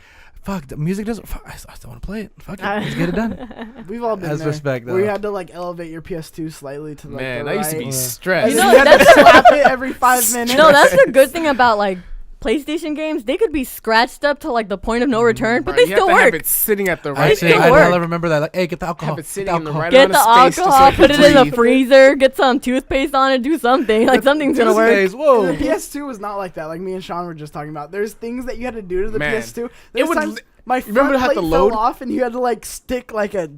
Fuck, the music doesn't. Fuck, I still want to play it. Fuck it. Let's get it done. We've all been That's there. respect, Where you though. had to like elevate your PS2 slightly to like Man, the I used to right. be Yeah. stressed. And You then know, you had to that's- slap it every 5 minutes. No, that's the good thing about like PlayStation games. They could be scratched up to like the point of no return, but Right, they you still have to have work. it sitting at the right Actually, still I work. hella remember that. Like, hey, get the alcohol. Have it Get sitting the in the alcohol. right Get amount the of space just so alcohol, it can put it in the breathe. freezer, get some toothpaste on it, do something. Like something's gonna work. Toothpaste, Whoa. The PS2 was not like that. Like me and Sean were just talking about. There's things that you had to do to the Man, PS2. it There's would times li- my remember front to have plate to fell load? off, and you had to like stick like a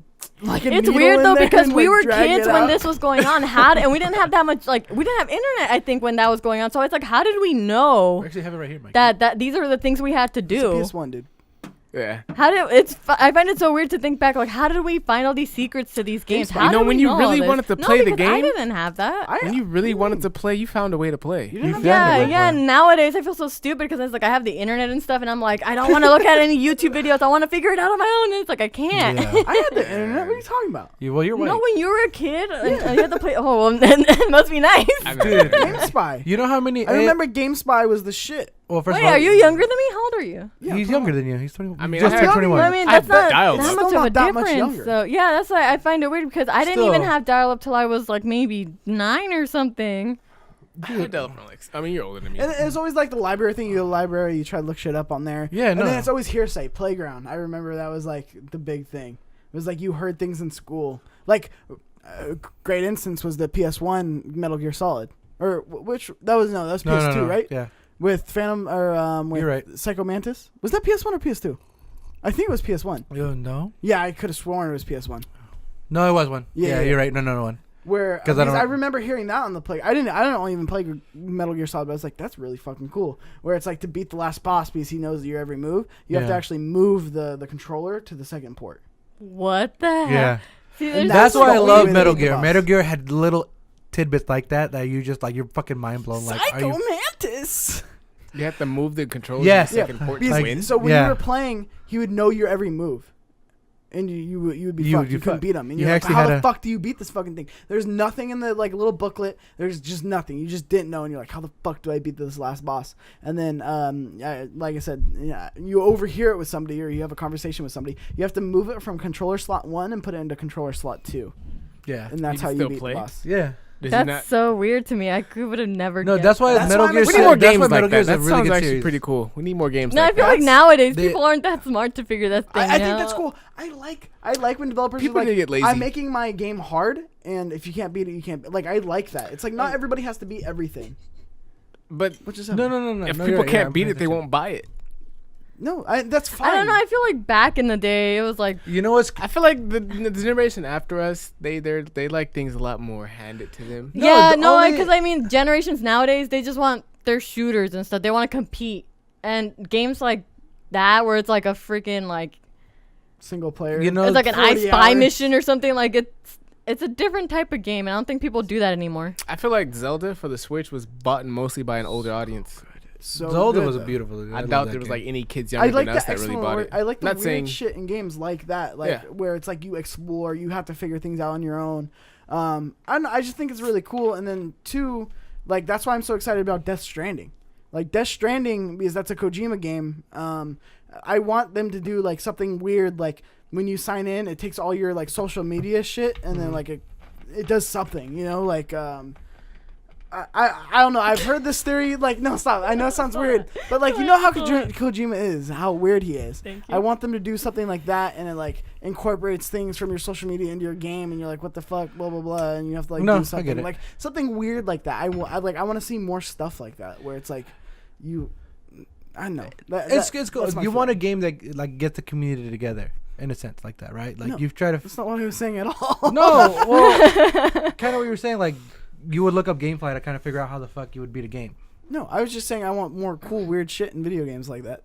It's needle weird in though there because and, we like, were drag kids it when out. this was going on. And we didn't have that much like we didn't have internet. I think when that was going on, so it's like, how did we We know actually have it right here, Mike. that these are the things we had to It's a do? PS1, dude. Yeah. How did I find it so weird to think back, like how did we find all these secrets to these games? How You know, did when we you know really all this? wanted to No, play the because I game- didn't have that. When you really wanted to play, you found a way to play. You didn't have Yeah. that. Yeah. Nowadays I feel so stupid because it's like I have the internet and stuff, and I'm like, I don't want to look at any YouTube videos. I want to figure it out on my own. And it's like I can't. Yeah. I had the internet. What are you talking about? Well, you're right. No, when you were a kid, and you had to play. Oh, well, then it must be nice. Dude, GameSpy. you know how many? I remember GameSpy was the shit. Well, first Wait, of all, are you younger than me? How old are you? Yeah, He's come younger on. than you. He's 21. I mean, just I turned had- 21. I mean, I that's had not dial-up. that Still much of not a that much difference. younger. So yeah, that's why I find it weird because I didn't even Still. have dial-up till I was like maybe 9 or something. I had dial-up from, like, I mean, you're older than me. And it's always like the library thing. You go to the library, you try to look shit up on there. Yeah, And no. then it's always hearsay. Playground. I remember that was like the big thing. It was like you heard things in school. Like, great instance was the PS1 Metal Gear Solid. Or which, that was PS2, no. right? Yeah. With Phantom, or with You're right. Psycho Mantis. Was that PS1 or PS2? I think it was PS1. No. Yeah, I could have sworn it was PS1. No, it was one. Yeah, Yeah, yeah. you're right. No, one. Where 'Cause I because don't- I remember hearing that on the play. I don't even play Metal Gear Solid, but I was like, that's really fucking cool. Where it's like to beat the last boss because he knows your every move. You have to Yeah. actually move the controller to the second port. What the heck? Yeah. See, And there's that's That's why I the only love way to Metal beat the Gear. boss. Metal Gear had little tidbits like that you just like you're fucking mind blown. Like, are Psycho you? Mantis. You have to move the controller Yes. to the second port to Because- win. so when Yeah. you were playing, he would know your every move. And you would be You- fucked. you You couldn't fuck- beat him. And you you're like, actually how had the a- fuck do you beat this fucking thing? There's nothing in the like little booklet. There's just nothing. You just didn't know, and you're like, how the fuck do I beat this last boss? And then, like I said, you overhear it with somebody, or you have a conversation with somebody. You have to move it from controller slot 1 and put it into controller slot 2, Yeah. and that's can how you still beat play? the boss. Yeah. Does he That's not- so weird to me. I would have never. No, guessed that's why That's Metal why I'm Gear. we excited. need more That's games why Metal like Gear that. is a That really sounds good actually series. pretty cool. We need more games No, I like feel that. like nowadays They- people aren't that smart to figure that thing I think out. that's cool. I like when developers People are like, need to get lazy. I'm making my game hard, and if you can't beat it, you can't. Like I like that. It's like not everybody has to beat everything. But Which is No. if No, people you're right. Yeah, can't I'm beat paying it, they attention. won't buy it. No, that's fine. I don't know. I feel like back in the day, it was like You know what's? I feel like the generation after us, they like things a lot more handed to them. No, yeah, the no, only- because I mean, generations nowadays they just want their shooters and stuff. They want to compete, and games like that where it's like a freaking like Single player. You know, it's like an I 40 Spy hours. mission or something. Like it's a different type of game. And I don't think people do that anymore. I feel like Zelda for the Switch was bought mostly by an older audience. So Zelda good, was a though. beautiful. I love doubt that there was game. like any kids I younger like than the us that really excellent bought word. it. I like the Not weird saying shit in games like that, like Yeah. where it's like you explore, you have to figure things out on your own. I don't know, I just think it's really cool. And then 2, like that's why I'm so excited about Death Stranding. Like Death Stranding, because that's a Kojima game. I want them to do like something weird, like when you sign in, it takes all your like social media shit, and then like it does something, you know, like I don't know. I've heard this theory. Like, no, stop. I know it sounds weird, but like, you know how Kojima is, how weird he is. Thank you. I want them to do something like that, and it like incorporates things from your social media into your game, and you're like, what the fuck, blah blah blah, and you have to like No, I do get something it. like something weird like that. I want to see more stuff like that, where it's like you. I know. It's cool. That's my You want a feeling. game that like gets the community together in a sense like that, right? Like No. you've tried to. That's not what I was saying at all. No, well, kind of what you were saying. Like you would look up gameplay to kind of figure out how the fuck you would beat a game. No, I was just saying I want more cool, weird shit in video games like that.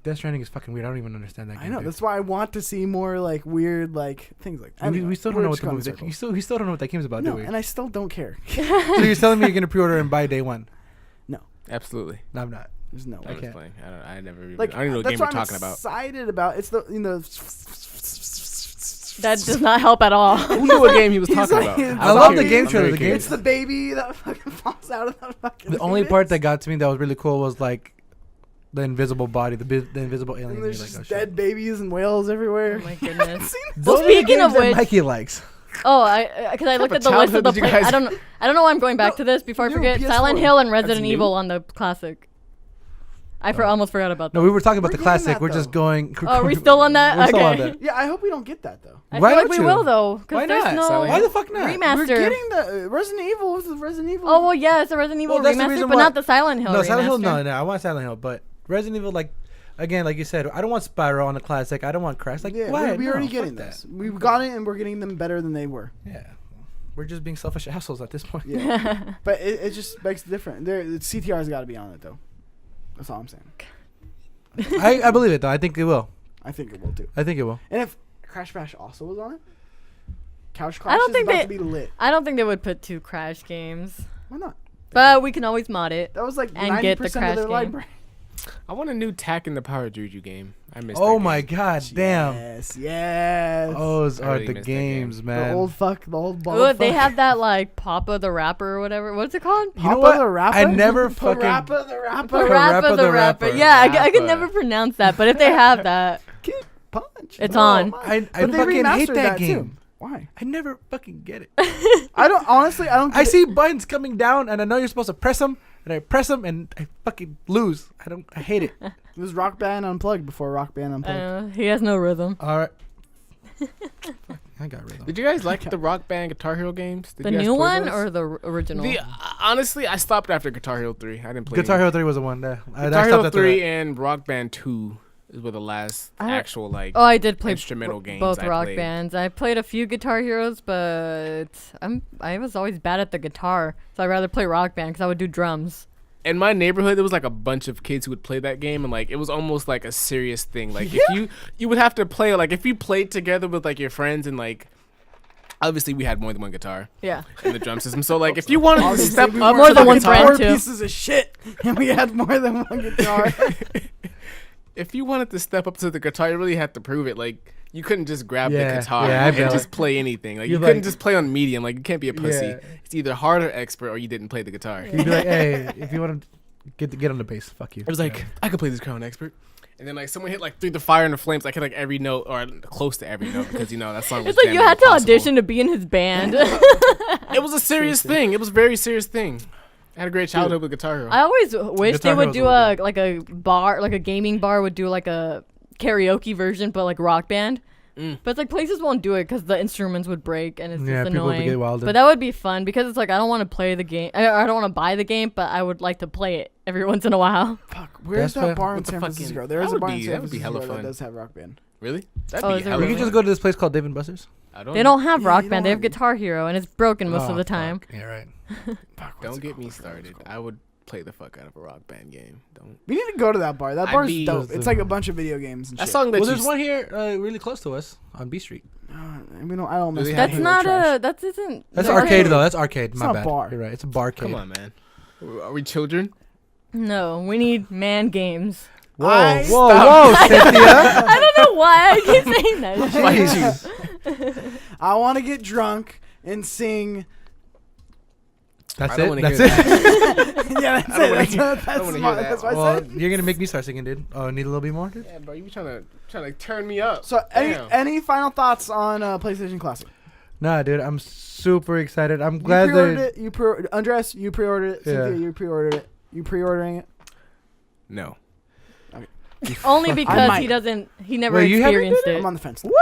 Death Stranding is fucking weird. I don't even understand that game. I know. dude. That's why I want to see more like weird like things like that. And we still don't know what we're the just movie. going in We still don't know what that game's about, No, do we? and I still don't care. So you're telling me you're gonna pre-order and buy day one? Absolutely. No, I'm not. There's no I'm way. just can't. playing. I never even. Like I don't even know what that's game what you're I'm talking about. excited about. It's the That does not help at all. Who knew what game he was He's talking like- about? I I'm love the curious. game I'm trailer. very The game- curious. It's the baby that fucking falls out of the fucking. The only part that got to me that was really cool was like the invisible body, the invisible alien. And You're there's like, just oh, shit. dead babies and whales everywhere. Oh my goodness. Those are the speaking of games that which- Mikey likes. Oh, because I looked of at the list childhood of the did you play. guys- I don't know why I'm going back to this before I New forget. PS4. Silent Hill and Resident new? Evil on the classic. I almost forgot about that. No, we were talking about We're the getting classic. that, We're just though. going. Oh, are we still on that? We're still on Okay. that. Yeah, I hope we don't get that though. I Why feel like don't we you? will though, Why because there's not? no Silent Why Hill? the fuck not? remaster. We're getting the Resident Evil. This is Resident Evil. Oh well, yeah, it's a Resident Evil Well, that's the remaster, reason but why- not the Silent Hill. No, Silent Hill. remaster. No. I want Silent Hill, but Resident Evil, like, again, like you said, I don't want Spyro on the classic. I don't want Crash. Like, yeah, why? we No, already fuck getting that. this. We've got it, and we're getting them better than they were. Yeah, we're just being selfish assholes at this point. Yeah, but it just makes it different. CTR's got to be on it though. That's all I'm saying. I believe it though. I think it will. I think it will too. I think it will. And if Crash Bash also was on it, Couch Crash I don't is think about they- to be lit. I don't think they would put 2 Crash games, Why not? but we can always mod it. That was like And get the 90% of Crash their game. library. I want a new Tack in the Power Juju game. I missed. Oh that my game. god, damn! Yes. Those I are really the missed that game. games, the man. old ball. Ooh, they have that like Papa the Rapper or whatever. What's it called? You know Papa what? the Rapper? I never fucking. Parappa the Rapper. Parappa the Rapper. Yeah, I could Rapper. never pronounce that, but if they have that, Kick, punch. It's No, on. my- I But they fucking hate remastered that too. game. Why? I never fucking get it. I don't. Honestly, I don't. I Get see buttons coming down, and I know you're supposed to press them, and I press them, and I fucking lose. I hate it. It was Rock Band Unplugged before Rock Band Unplugged. he has no rhythm. All right. I got rhythm. Did you guys like the Rock Band Guitar Hero games? Did The you guys new play one those? or the original? Honestly, I stopped after Guitar Hero 3. I didn't play Guitar any. Hero 3 was the one there. Guitar Hero 3 and Rock Band 2 were the last I- actual like Oh, I did play instrumental games. both I rock played. bands. I played a few Guitar Heroes, but I was always bad at the guitar, so I'd rather play Rock Band because I would do drums. In my neighborhood, there was like a bunch of kids who would play that game, and like it was almost like a serious thing. Like if you would have to play, like if you played together with like your friends, and like obviously we had more than one guitar Yeah. in the drum system. So like if you wanted to Obviously, step we up weren't to the than one guitar, friend, Four too. pieces of shit, and we had more than one guitar. if you wanted to step up to the guitar, you really had to prove it. Like you couldn't just grab the Yeah, guitar yeah, I and feel just it. play anything. Like You're you couldn't like- just play on medium. Like you can't be a pussy. Yeah. It's either hard or expert, or you didn't play the guitar. You'd be like, hey, if you want to get on the bass, fuck you. It was like, I could play this guitar on expert. And then like someone hit like Through the Fire and the Flames. I hit like every note or close to every note because you know that song was It's like damn you near had to impossible. audition to be in his band. It was a serious thing. It was a very serious thing. I had a great childhood with Guitar Hero. I always wish Guitar they would Hero's do really a like a bar, like a gaming bar would do like a karaoke version, but like Rock Band. But it's like places won't do it because the instruments would break and it's Yeah, just people would annoying. get wilded. But that would be fun because it's like I don't want to play the game. I don't want to buy the game, but I would like to play it every once in a while. Fuck, where's That's what- that bar in what the San fucking- Francisco? There that is a would bar in be- San that would be Francisco hella that fun. does have Rock Band. Really? That'd Oh, be is it hella We really? could fun. just go to this place called Dave and Buster's. I don't They don't have Yeah, Rock you Band. They don't have have- Guitar Hero, and it's broken most of the fuck. time. Yeah, right. Fuck, what's Don't it get called? me What's it started. called? I would play the fuck out of a Rock Band game. Don't. We need to go to that bar. That I'd bar's be- dope. It's like a bunch of video games and That shit. song that Well, you there's one here really close to us on B Street. We don't. I don't. Do Mess they with have That's Hero not trash. a. That isn't. That's the arcade though. That's arcade. It's My not bad. bar. You're right. It's a barcade. Come on, man. Are we children? No, we need man games. Whoa, I- whoa, whoa, Cynthia. I don't know why I keep saying that. Jeez. I want to get drunk and sing. That's I don't it. wanna That's hear it. Yeah, that's I don't it. wanna That's, hear- that's, I don't wanna my, hear that. that's what I Well, said. you're gonna make me start singing, dude. Oh, need a little bit more, dude. Yeah, bro. You trying to turn me up? So, Damn. any final thoughts on PlayStation Classic? Nah, dude. I'm super excited. I'm You glad pre-ordered that. it. Andres, you pre-ordered it. Yeah. Cynthia, you pre-ordered it. You pre-ordering it? No. Only because might. he doesn't. He never Wait, you haven't experienced did it. I'm on the fence. You're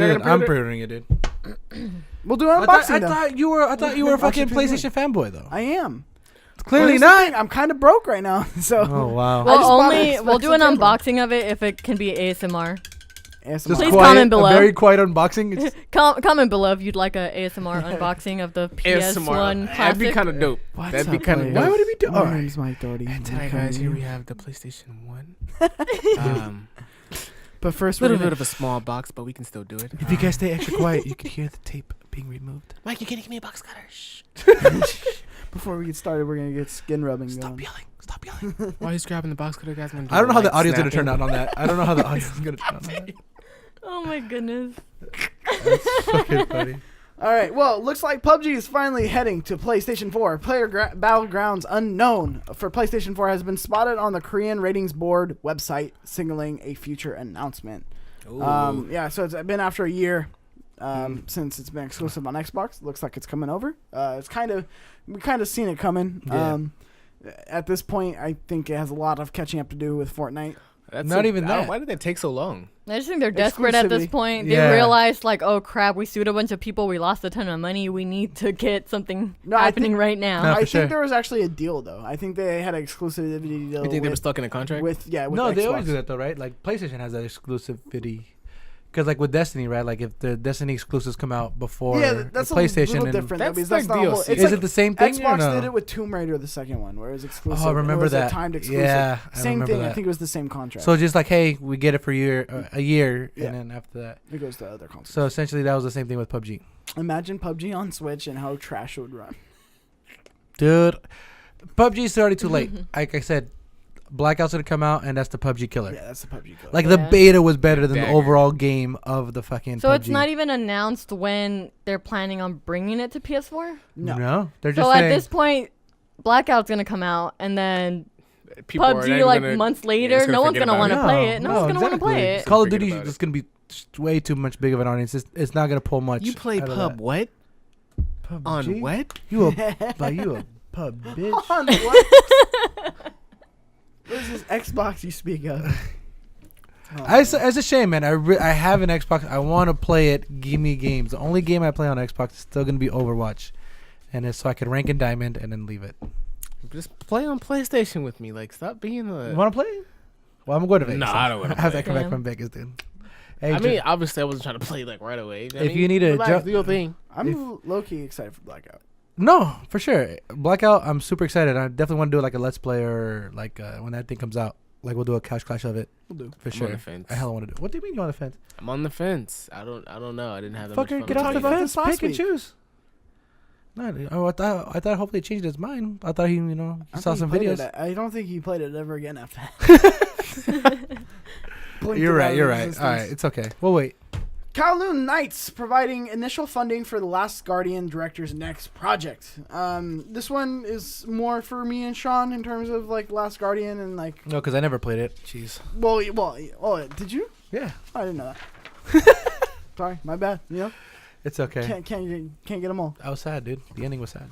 Dude, gonna I'm pre-order- pre-ordering it, dude. We'll do an I thought, unboxing. then. you were a fucking Unboxing PlayStation fanboy though. I am. Clearly here's the not. thing, I'm kind of broke right now, so Oh wow. I just bought an We'll do an expensive camera. unboxing of it if it can be ASMR. ASMR. Just Please quiet, comment below. A very quiet unboxing. It's, Comment below if you'd like a ASMR unboxing of the PS1 That'd classic. be kind of dope. What's That'd be up, kind of players? dope. Why would it be dope? My Alright. name's Mike Doherty. Alright, guys, here we have the PlayStation 1. But first, A we're little gonna, bit of a small box, but we can still do it. if you guys stay extra quiet, you can hear the tape being removed. Mike, you can't give me a box cutter. Shh. before we get started, we're gonna get skin rubbing Stop going. yelling. Stop yelling. Why are you grabbing the box cutter, guys? I don't know how the audio's gonna turn out on that. I don't know how the audio's gonna turn out on that. Oh my goodness. That's fucking funny. All right. Well, looks like PUBG is finally heading to PlayStation 4. Battlegrounds Unknown for PlayStation 4 has been spotted on the Korean ratings board website, signaling a future announcement. Yeah, so it's been after a year since it's been exclusive on Xbox. Looks like it's coming over. We kind of seen it coming. Yeah. At this point, I think it has a lot of catching up to do with Fortnite. That's Not even I don't- that. Why did that take so long? I just think they're desperate at this Exclusivity. point. They Yeah. realized, like, oh crap, we sued a bunch of people, we lost a ton of money, we need to get something No, I happening think- right now. No, I for think sure. there was actually a deal though. I think they had an exclusivity deal. You think they were with, stuck in a contract? with No, Xbox. they always do that though, right? Like PlayStation has that exclusivity. Because like with Destiny, right? Like if the Destiny exclusives come out before that's the a PlayStation, little and different. That's because like not a whole- DLC. it's is like it the same thing? Xbox or no? did it with Tomb Raider, the second one, where it was exclusive. Oh, I remember it was that. A timed exclusive. Yeah, I Same remember thing. I that. think it was the same contract. So just like, hey, we get it for a year, Yeah. and then after that. it goes to other consoles. So essentially, that was the same thing with PUBG, Imagine PUBG on Switch and how trash it would run. dude. PUBG is already too late. Like I said, Blackout's gonna come out, and that's the PUBG killer. Yeah, that's the PUBG killer. Like the Yeah. beta was better than the Dagger. overall game of the fucking. So PUBG. it's not even announced when they're planning on bringing it to PS4? no. They're just So at saying. this point, Blackout's gonna come out, and then People are not PUBG, even like gonna- months just later, gonna no one's forget gonna about want to it. play it. No one's gonna want to play exactly. it. Call of Forget Duty about is gonna be way too much big of an audience. It's not gonna pull much. You play out of pub that. what? PUBG? On what? You a pub bitch. On what? What is this Xbox you speak of? It's a shame, man. I have an Xbox. I want to play it. Give me games. The only game I play on Xbox is still gonna be Overwatch, and it's so I can rank in Diamond and then leave it. Just play on PlayStation with me. Like, stop being a. You want to play? Well, I'm going to Vegas. No, I don't wanna After I play. come back Yeah. from Vegas, dude. Hey, I mean, obviously, I wasn't trying to play like right away. If you need a relax, jump- do your thing. I'm low key excited for Blackout. no, for sure. Blackout. I'm super excited. I definitely want to do like a Let's Play or like when that thing comes out. Like we'll do a couch clash of it We'll do. for I'm sure. on the fence. I hella want to do. What do you mean you're on the fence? I'm on the fence. I don't know. I didn't have that much Fucker, fun get with off the it. about fence. this last Pick and week. choose. No, I thought hopefully he changed his mind. I thought he I saw think some he played videos. it. I don't think he played it ever again after that. Blinked You're it out right. of You're right. existence. All right, it's okay. We'll wait. Kowloon Knights providing initial funding for the Last Guardian director's next project. This one is more for me and Shawn in terms of like Last Guardian and like. No, because I never played it. Jeez. Oh, did you? Yeah, I didn't know that. Sorry, my bad. You know, it's okay. can't get them all. I was sad, dude. The ending was sad.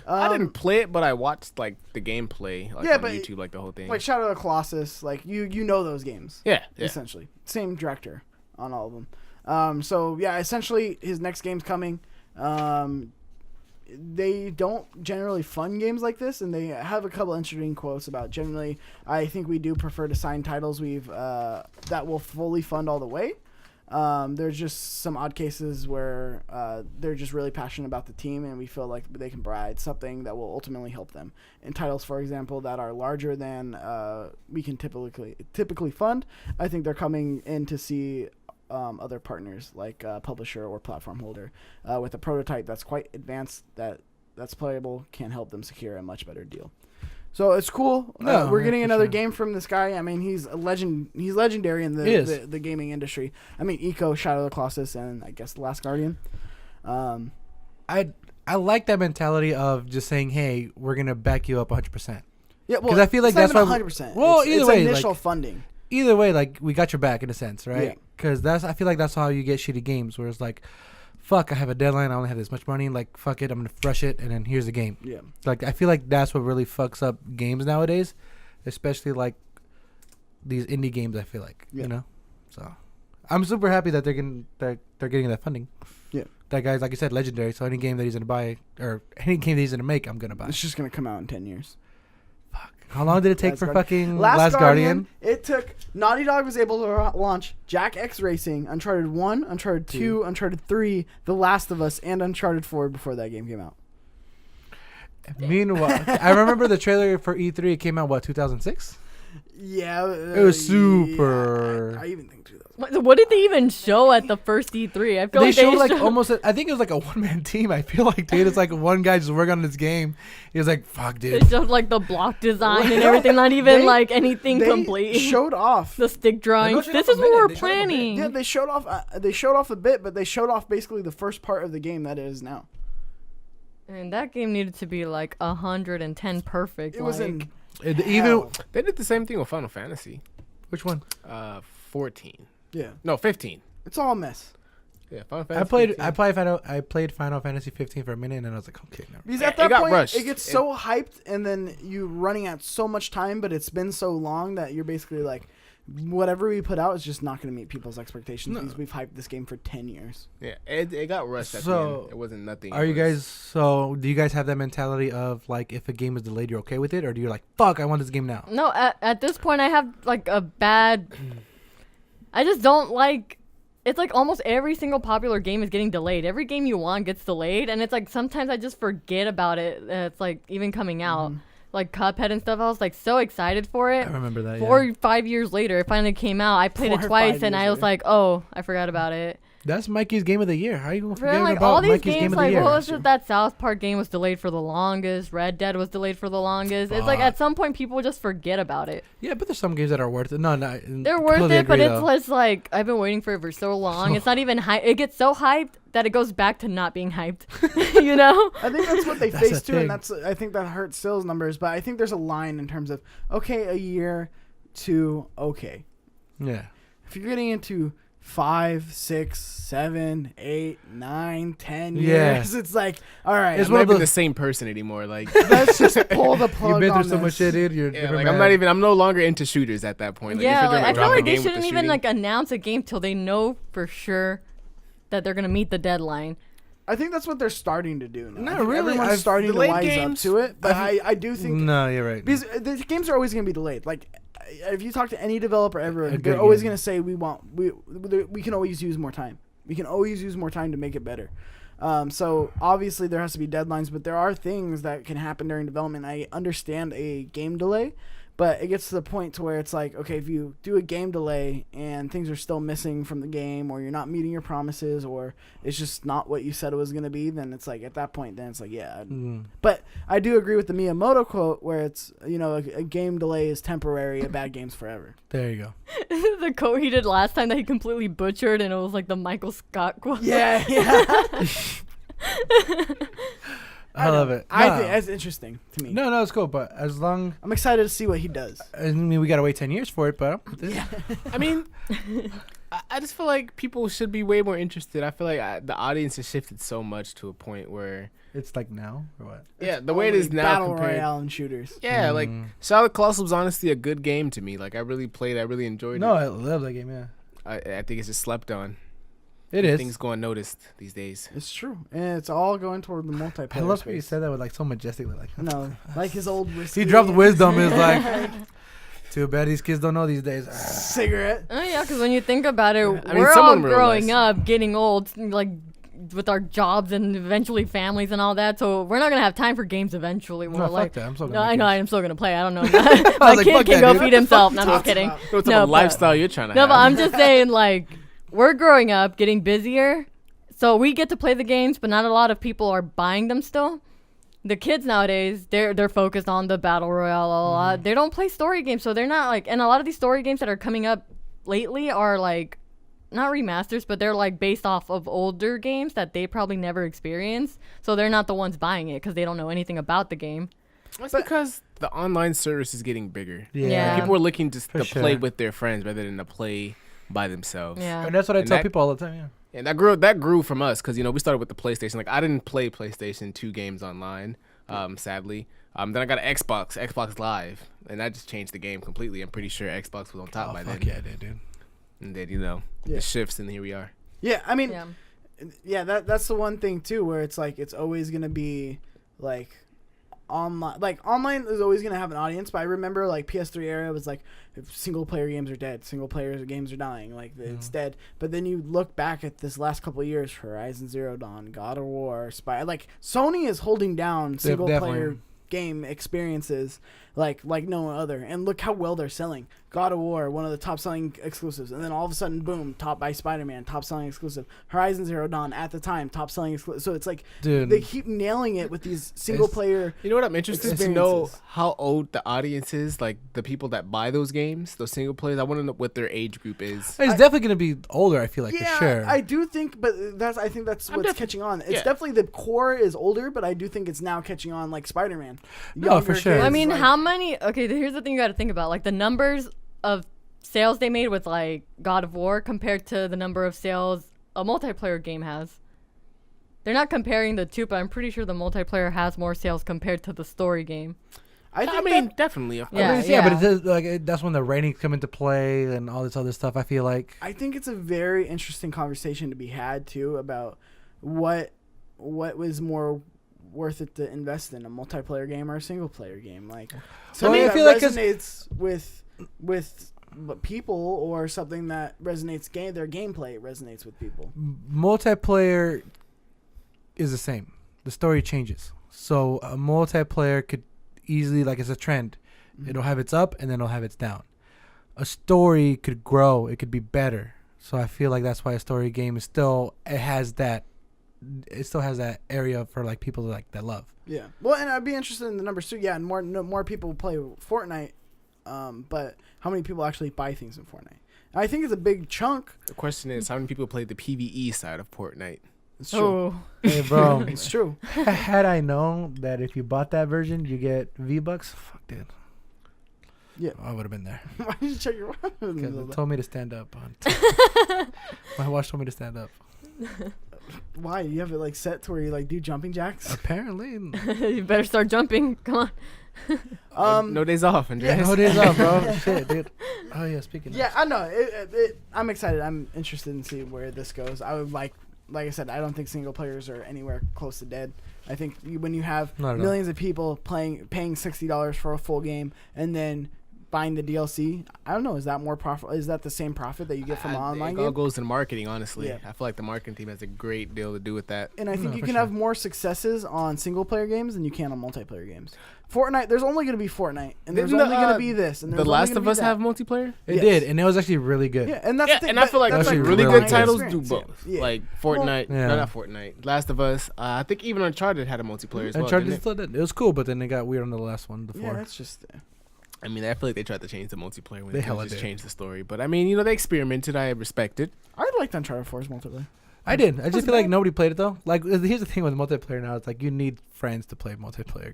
I didn't play it, but I watched like the gameplay, like Yeah, on but- YouTube, like the whole thing. like Shadow of the Colossus. Like you know those games. yeah. Essentially, same director on all of them. So yeah, essentially his next game's coming. They don't generally fund games like this, and they have a couple interesting quotes about generally. I think we do prefer to sign titles that will fully fund all the way. There's just some odd cases where they're just really passionate about the team, and we feel like they can provide something that will ultimately help them. In titles, for example, that are larger than we can typically fund, I think they're coming in to see other partners like publisher or platform holder with a prototype that's quite advanced that's playable can help them secure a much better deal. So it's cool. No, We're yeah, getting for another sure. game from this guy. I mean, he's a legend. He's legendary in He is. the gaming industry. I mean, Eco, Shadow of the Colossus, and I guess The Last Guardian. I like that mentality of just saying, "Hey, we're gonna back you up 100%." Yeah, well, 'Cause I feel like it's not that's even why- 100%. Well, it's either way, initial like- funding. Either way, like we got your back in a sense, Yeah. right? Because I feel like that's how you get shitty games, where it's like, "Fuck, I have a deadline. I only have this much money. Like, fuck it, I'm gonna rush it, and then here's the game." Yeah. Like, I feel like that's what really fucks up games nowadays, especially like these indie games. I feel like Yeah. you know, so I'm super happy that they're getting that funding. Yeah. that guy's, like you said, legendary. So any game that he's gonna buy or any game that he's gonna make, I'm gonna buy. It's just gonna come out in 10 years. Fuck. How long did it take Last for Guardian. fucking Last Guardian? It took Naughty Dog was able to launch Jack X Racing, Uncharted 1, Uncharted 2, Uncharted 3, The Last of Us, and Uncharted 4 before that game came out. Meanwhile, I remember the trailer for E3. It came out what 2006. Yeah, It was super. I even think 2000. What did they even show at the first E3? I feel They like showed they like showed almost. I think it was like a one-man team. I feel like, dude, it's like one guy just working on this game. He was like, "Fuck, dude." They showed like the block design and everything, not even They- like anything They complete. showed off. The stick drawings. showed This off is a what minute. we're They showed off a bit. planning. Yeah, they showed off. They showed off a bit, but they showed off basically the first part of the game that it is now. And that game needed to be like 110 perfect. It was in Even hell. They did the same thing with Final Fantasy. which one? 14. Yeah, No, 15. it's all a mess. Yeah, Final Fantasy. I played Final Fantasy 15 for a minute, and then I was like, okay, no. Because Yeah, at that it got point, rushed. it gets so hyped, and then you running out so much time, but it's been so long that you're basically like, whatever we put out is just not going to meet people's expectations because we've hyped this game for 10 years. Yeah, it got rushed at the So, end. It wasn't nothing. Are It you was- guys? So do you guys have that mentality of like, if a game is delayed, you're okay with it, or do you like, fuck, I want this game now? No, at this point, I have like a bad. I just don't like. It's like almost every single popular game is getting delayed. Every game you want gets delayed, and it's like sometimes I just forget about it. It's like even coming out, like Cuphead and stuff. I was like so excited for it. I remember that. 4 or 5 years later, it finally came out. I played 4 it or twice, 5 and years I was later. like, oh, I forgot about it. That's Mikey's game of the year. How are you gonna But forget then, like about all these Mikey's game games, of the like year? what was it? That South Park game was delayed for the longest. Red Dead was delayed for the longest. It's like Fuck. at some point people just forget about it. Yeah, but there's some games that are worth it. No, They're worth it, but it's just like I've been waiting for it for so long. It's not even hype. It gets so hyped that it goes back to not being hyped. You know? I think that's what they That's face the too, thing. and I think that hurts sales numbers. But I think there's a line in terms of okay, a year to okay. Yeah. If you're getting into 5, 6, 7, 8, 9, 10 Yeah. years, it's like all right. It's I'm one not of even those- the same person anymore. Like, Let's just pull the plug. You've been on through so much this. shit, dude. You're yeah, different, like man. I'm no longer into shooters at that point. Like, Yeah, if you're like, gonna I feel drop a like they game with the shouldn't even shooting- like announce a game till they know for sure that they're gonna meet the deadline. I think that's what they're starting to do now. Not I think really. Everyone's I've- starting to delayed wise games- up to it, but I do think No, you're right. because the games are always going to be delayed. Like if you talk to any developer ever, A good they're always game. going to say we can always use more time. We can always use more time to make it better. So obviously there has to be deadlines, but there are things that can happen during development. I understand a game delay, but it gets to the point to where it's like, okay, if you do a game delay and things are still missing from the game, or you're not meeting your promises, or it's just not what you said it was going to be, then it's like at that point, then it's like, yeah. But I do agree with the Miyamoto quote where it's, a game delay is temporary, a bad game's forever. There you go. The quote he did last time that he completely butchered, and it was like the Michael Scott quote. Yeah. I love it. I No. think that's interesting to me. No, it's cool. But as long, I'm excited to see what he does. I mean, we gotta wait 10 years for it. But I mean, I just feel like people should be way more interested. I feel like the audience has shifted so much to a point where, it's like now or what? yeah, the way it is Only now Battle compared. Royale and shooters. Yeah, like Shadow of the Colossus was honestly a good game to me. Like I really played, I really enjoyed No, it. I love that game. Yeah, I think it's just slept on. it is. Things go unnoticed these days. It's true, and it's all going toward the multiplayer. I love how you space. said that with like so majestically. Like No, like his old whiskey. he dropped wisdom. Is like, too bad these kids don't know these days. cigarette. Oh yeah, because when you think about it, I mean, we're some all of them growing realize. up, getting old, like with our jobs and eventually families and all that. So we're not gonna have time for games eventually. No, We're fuck like, that. I'm so no, gonna I make know games. I'm still gonna play. I don't know. My like, kid fuck can that, go dude. feed himself. No, I'm just talking kidding. about? What type No, of but- lifestyle you're trying to No, have? but I'm just saying, like, we're growing up, getting busier, so we get to play the games, but not a lot of people are buying them still. The kids nowadays, they're focused on the battle royale a lot. They don't play story games, so they're not like. And a lot of these story games that are coming up lately are like, not remasters, but they're like based off of older games that they probably never experienced. So they're not the ones buying it because they don't know anything about the game. That's because the online service is getting bigger. Yeah. People are looking just For to sure. play with their friends rather than to play by themselves. Yeah. And that's what I And tell that- people all the time. Yeah. And that grew from us because we started with the PlayStation. Like I didn't play PlayStation 2 games online, sadly. Then I got an Xbox Live, and that just changed the game completely. I'm pretty sure Xbox was on top by then. Fuck yeah, I did, dude. And then Yeah. the shifts, and here we are. Yeah, I mean, Yeah. Yeah, that's the one thing too, where it's like it's always gonna be like online. Like online is always gonna have an audience, but I remember like PS3 era was like single player games are dead, single player games are dying, like it's dead. But then you look back at this last couple of years, Horizon Zero Dawn, God of War, like Sony is holding down single player game experiences like no other, and look how well they're selling. God of War, one of the top selling exclusives, and then all of a sudden, boom, top by Spider-Man, top selling exclusive. Horizon Zero Dawn at the time, top selling exclusive. So it's like, dude, they keep nailing it with these single player. You know what I'm interested to know how old the audience is, like the people that buy those games, those single players. I want to know what their age group is. It's definitely gonna be older. I feel like, for sure. I do think, but I think that's what's catching on. It's definitely the core is older, but I do think it's now catching on, like Spider-Man. No, for sure. I mean, how many? Okay, here's the thing you got to think about, like the numbers of sales they made with like God of War compared to the number of sales a multiplayer game has. They're not comparing the two, but I'm pretty sure the multiplayer has more sales compared to the story game. I mean, definitely. Of course. Yeah, but it does, like that's when the ratings come into play and all this other stuff. I feel like I think it's a very interesting conversation to be had too about what was more worth it to invest in, a multiplayer game or a single player game. Like, something that resonates with people, or something that resonates their gameplay resonates with people. Multiplayer is the same. The story changes, so a multiplayer could easily, like, it's a trend. It'll have its up and then it'll have its down. A story could grow. It could be better. So I feel like that's why a story game is still, it still has that area for like people that love. Yeah. Well, and I'd be interested in the numbers too. Yeah, and more people play Fortnite, but how many people actually buy things in Fortnite? I think it's a big chunk. The question is, how many people play the PvE side of Fortnite? It's true. Hey, bro. It's true. Had I known that if you bought that version, you get V-Bucks, fuck, dude. Yeah, I would have been there. Why did you check your watch? Because it told me to stand up. My watch told me to stand up. Why? You have it like set to where you like do jumping jacks? Apparently. You better start jumping. Come on. No days off, Andreas. Yeah, no days off, bro. Shit, dude. Oh yeah, speaking. Yeah, I know. I'm excited. I'm interested in seeing where this goes. I would like I said, I don't think single players are anywhere close to dead. I think when you have millions of people paying $60 for a full game and then buying the DLC, I don't know, is that more profit? Is that the same profit that you get from an online game? It all goes in marketing, honestly. Yeah. I feel like the marketing team has a great deal to do with that. And I think you can have more successes on single player games than you can on multiplayer games. Fortnite, there's only going to be Fortnite, and there's only going to be this. And The Last of Us have multiplayer? It did, and it was actually really good. Yeah, and that's the thing. And I feel like really good titles do both. Yeah. Like Fortnite, no, not Fortnite. Last of Us. I think even Uncharted had a multiplayer as well. Uncharted still did. It was cool, but then they got weird on the last one before. Yeah, that's just. I mean, I feel like they tried to change the multiplayer when they just changed the story. But I mean, they experimented. I respect it. I liked Uncharted 4's multiplayer. I did. I just feel like nobody played it though. Like, here's the thing with multiplayer now. It's like you need friends to play multiplayer.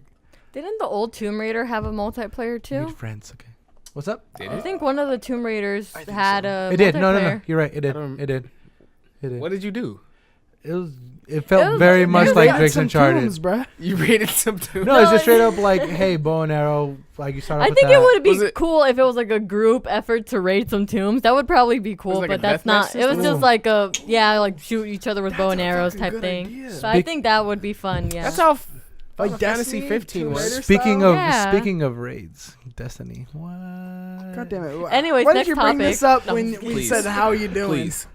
Didn't the old Tomb Raider have a multiplayer too? You need friends. Okay. What's up? I think one of the Tomb Raiders had a. It did. No. You're right. It did. It did. What did you do? It felt very much like Drake's Uncharted. Bruh. You rated some tombs? No, it's just straight up like, hey, bow and arrow. Like you start off with that. I think it would be cool if it was like a group effort to raid some tombs. That would probably be cool, but that's not. It was just like like shoot each other with bow and arrows type thing. So I think that would be fun. Yeah. That's how like Fantasy 15 was. Speaking of raids, Destiny. What? God damn it. Anyways, why next did you bring topic. this up when we said how you doing? Please.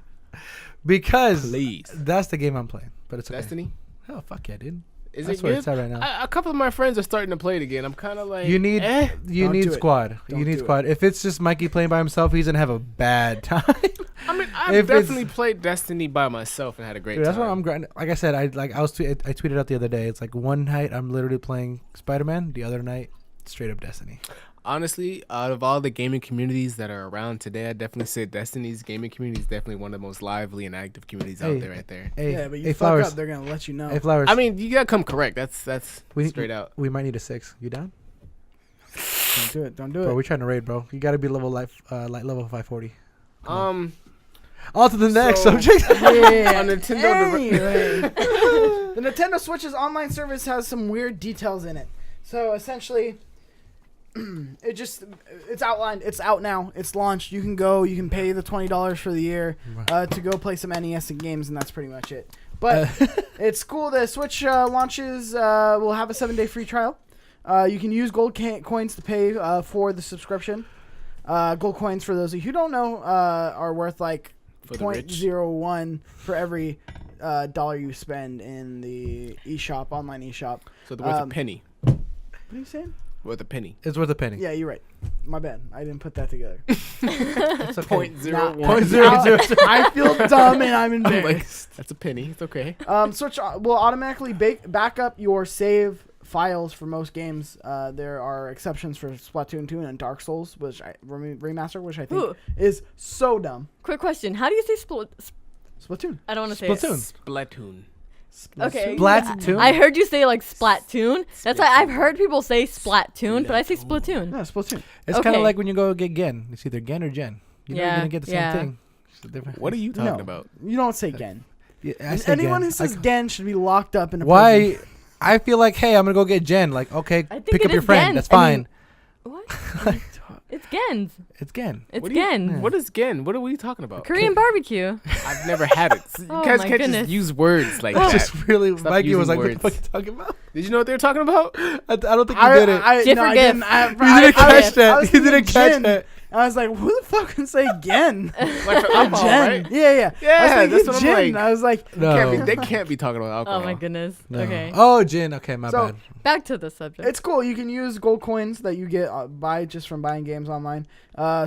Because that's the game I'm playing. But it's okay. Destiny? Oh, fuck yeah, dude. Is That's it where good? it's at right now. A couple of my friends are starting to play it again. I'm kind of like, you need squad. You need squad. If it's just Mikey playing by himself, he's gonna have a bad time. I mean, I've definitely played Destiny by myself and had a great time. That's what I'm grinding. Like I said, I tweeted out the other day. It's like one night I'm literally playing Spider-Man, the other night straight up Destiny. Honestly, out of all the gaming communities that are around today, I definitely say Destiny's gaming community is definitely one of the most lively and active communities out there right there. Yeah, but you fuck up, they're going to let you know. Hey, Flowers. I mean, you got to come correct. That's straight out. We might need a 6. You down? Don't do it. Bro, we're trying to raid, bro. You got to be level light level 540. On to the next subject. On Nintendo. The Nintendo Switch's online service has some weird details in it. So essentially, it's outlined. It's out now. It's launched. You can go. You can pay the $20 for the year to go play some NES games, and that's pretty much it. But it's cool. The Switch launches. Will have a 7-day free trial. You can use gold coins to pay for the subscription. Gold coins, for those of you who don't know, are worth like 0.01 for every dollar you spend in the eShop, online eShop. So they're worth a penny. What are you saying? Worth a penny. It's worth a penny. Yeah, you're right. My bad. I didn't put that together. It's okay. 0.01. I feel dumb and I'm embarrassed. That's a penny. It's okay. Switch will automatically back up your save files for most games. There are exceptions for Splatoon 2 and Dark Souls, which remaster, which I think is so dumb. Quick question: how do you say Splatoon? I don't want to say it. Splatoon. Okay. Splatoon? I heard you say like Splatoon. That's why I've heard people say Splatoon, but I say Splatoon. Yeah, Splatoon. It's kind of like when you go get Gen. It's either Gen or Gen. You're not going to get the same thing. What are you talking about? You don't say Gen. Yeah, I say Anyone Gen. who says Gen should be locked up in a Why? prison. I feel like, hey, I'm going to go get Gen. Like, okay, I think pick it up your is friend. Gen. That's fine. What? It's Gens. It's Gen. It's Gens. What is Gen? What are we talking about? Korean barbecue. I've never had it. You Oh guys my can't goodness. just use words like It's that. just really, Stop Mikey was using like, words. what the fuck are you talking about? Did you know what they were talking about? I don't think you did it. Gif No, or I gif? didn't. You didn't catch that. You didn't catch Gen. that. I was like, who the fuck can say Gen? Like for alcohol, Gen. right? Yeah. Yeah, I was that's thinking what I'm Gen. like. I was like, No. They can't be talking about alcohol. Oh my goodness. No. Okay. Oh, Gen. Okay, my So- bad. Back to the subject. it's cool. You can use gold coins that you get just from buying games online.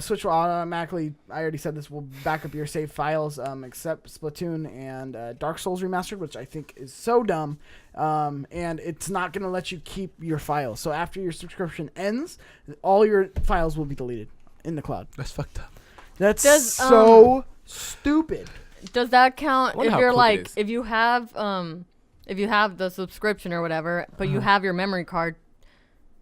Switch will automatically, I already said this, will back up your save files, except Splatoon and Dark Souls Remastered, which I think is so dumb. And it's not going to let you keep your files. So after your subscription ends, all your files will be deleted in the cloud. That's fucked up. That's Does, stupid. Does that count Wonder if how you're quick it like is. if you have the subscription or whatever, but you have your memory card,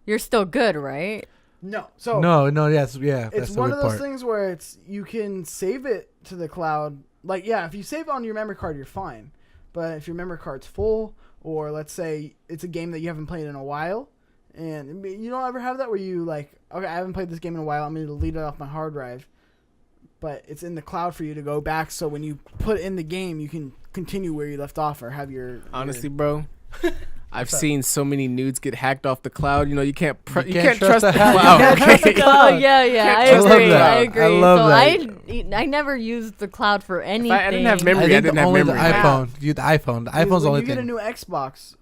you're still good, right? No. So No, yes, yeah. it's That's the one weird of those part. things where you can save it to the cloud. Like, yeah, if you save on your memory card, you're fine. But if your memory card's full, or let's say it's a game that you haven't played in a while, and you don't ever have that where you like, okay, I haven't played this game in a while, I'm going to delete it off my hard drive. But it's in the cloud for you to go back, so when you put in the game, you can continue where you left off or have your... Honestly, bro, I've seen so many nudes get hacked off the cloud. You know, you can't You can't can't trust trust the the hack. cloud. You can't okay? trust the cloud. Oh yeah, I trust agree. the cloud. I agree. I love so that. I never used the cloud for anything. I didn't have memory. I I think didn't the have only memory. the iPhone. The iPhone. The iPhone's the when only you get a thing. new Xbox,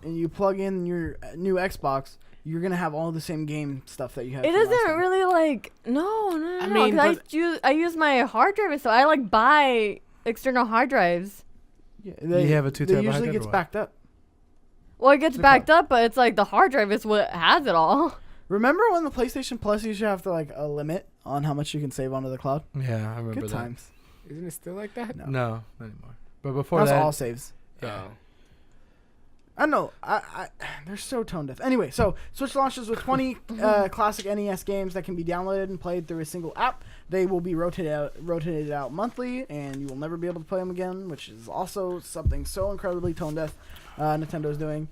and you plug in your new Xbox, you're going to have all the same game stuff that you have. It from last doesn't time. really like no. I No, mean, 'cause but- I use my hard drive, so I like buy external hard drives. Yeah, You have a 2 They terabyte hard usually drive gets or what? backed up. Well, it gets The backed up, but it's like the hard drive is what has it all. Remember when the PlayStation Plus used to have like a limit on how much you can save onto the cloud? Yeah, I remember Good that. times. Isn't it still like that? No. No, not anymore. But before That's that, all saves. yeah. Oh. I know. They're so tone deaf. Anyway, so Switch launches with 20 classic NES games that can be downloaded and played through a single app. They will be rotated out monthly, and you will never be able to play them again, which is also something so incredibly tone deaf Nintendo's doing.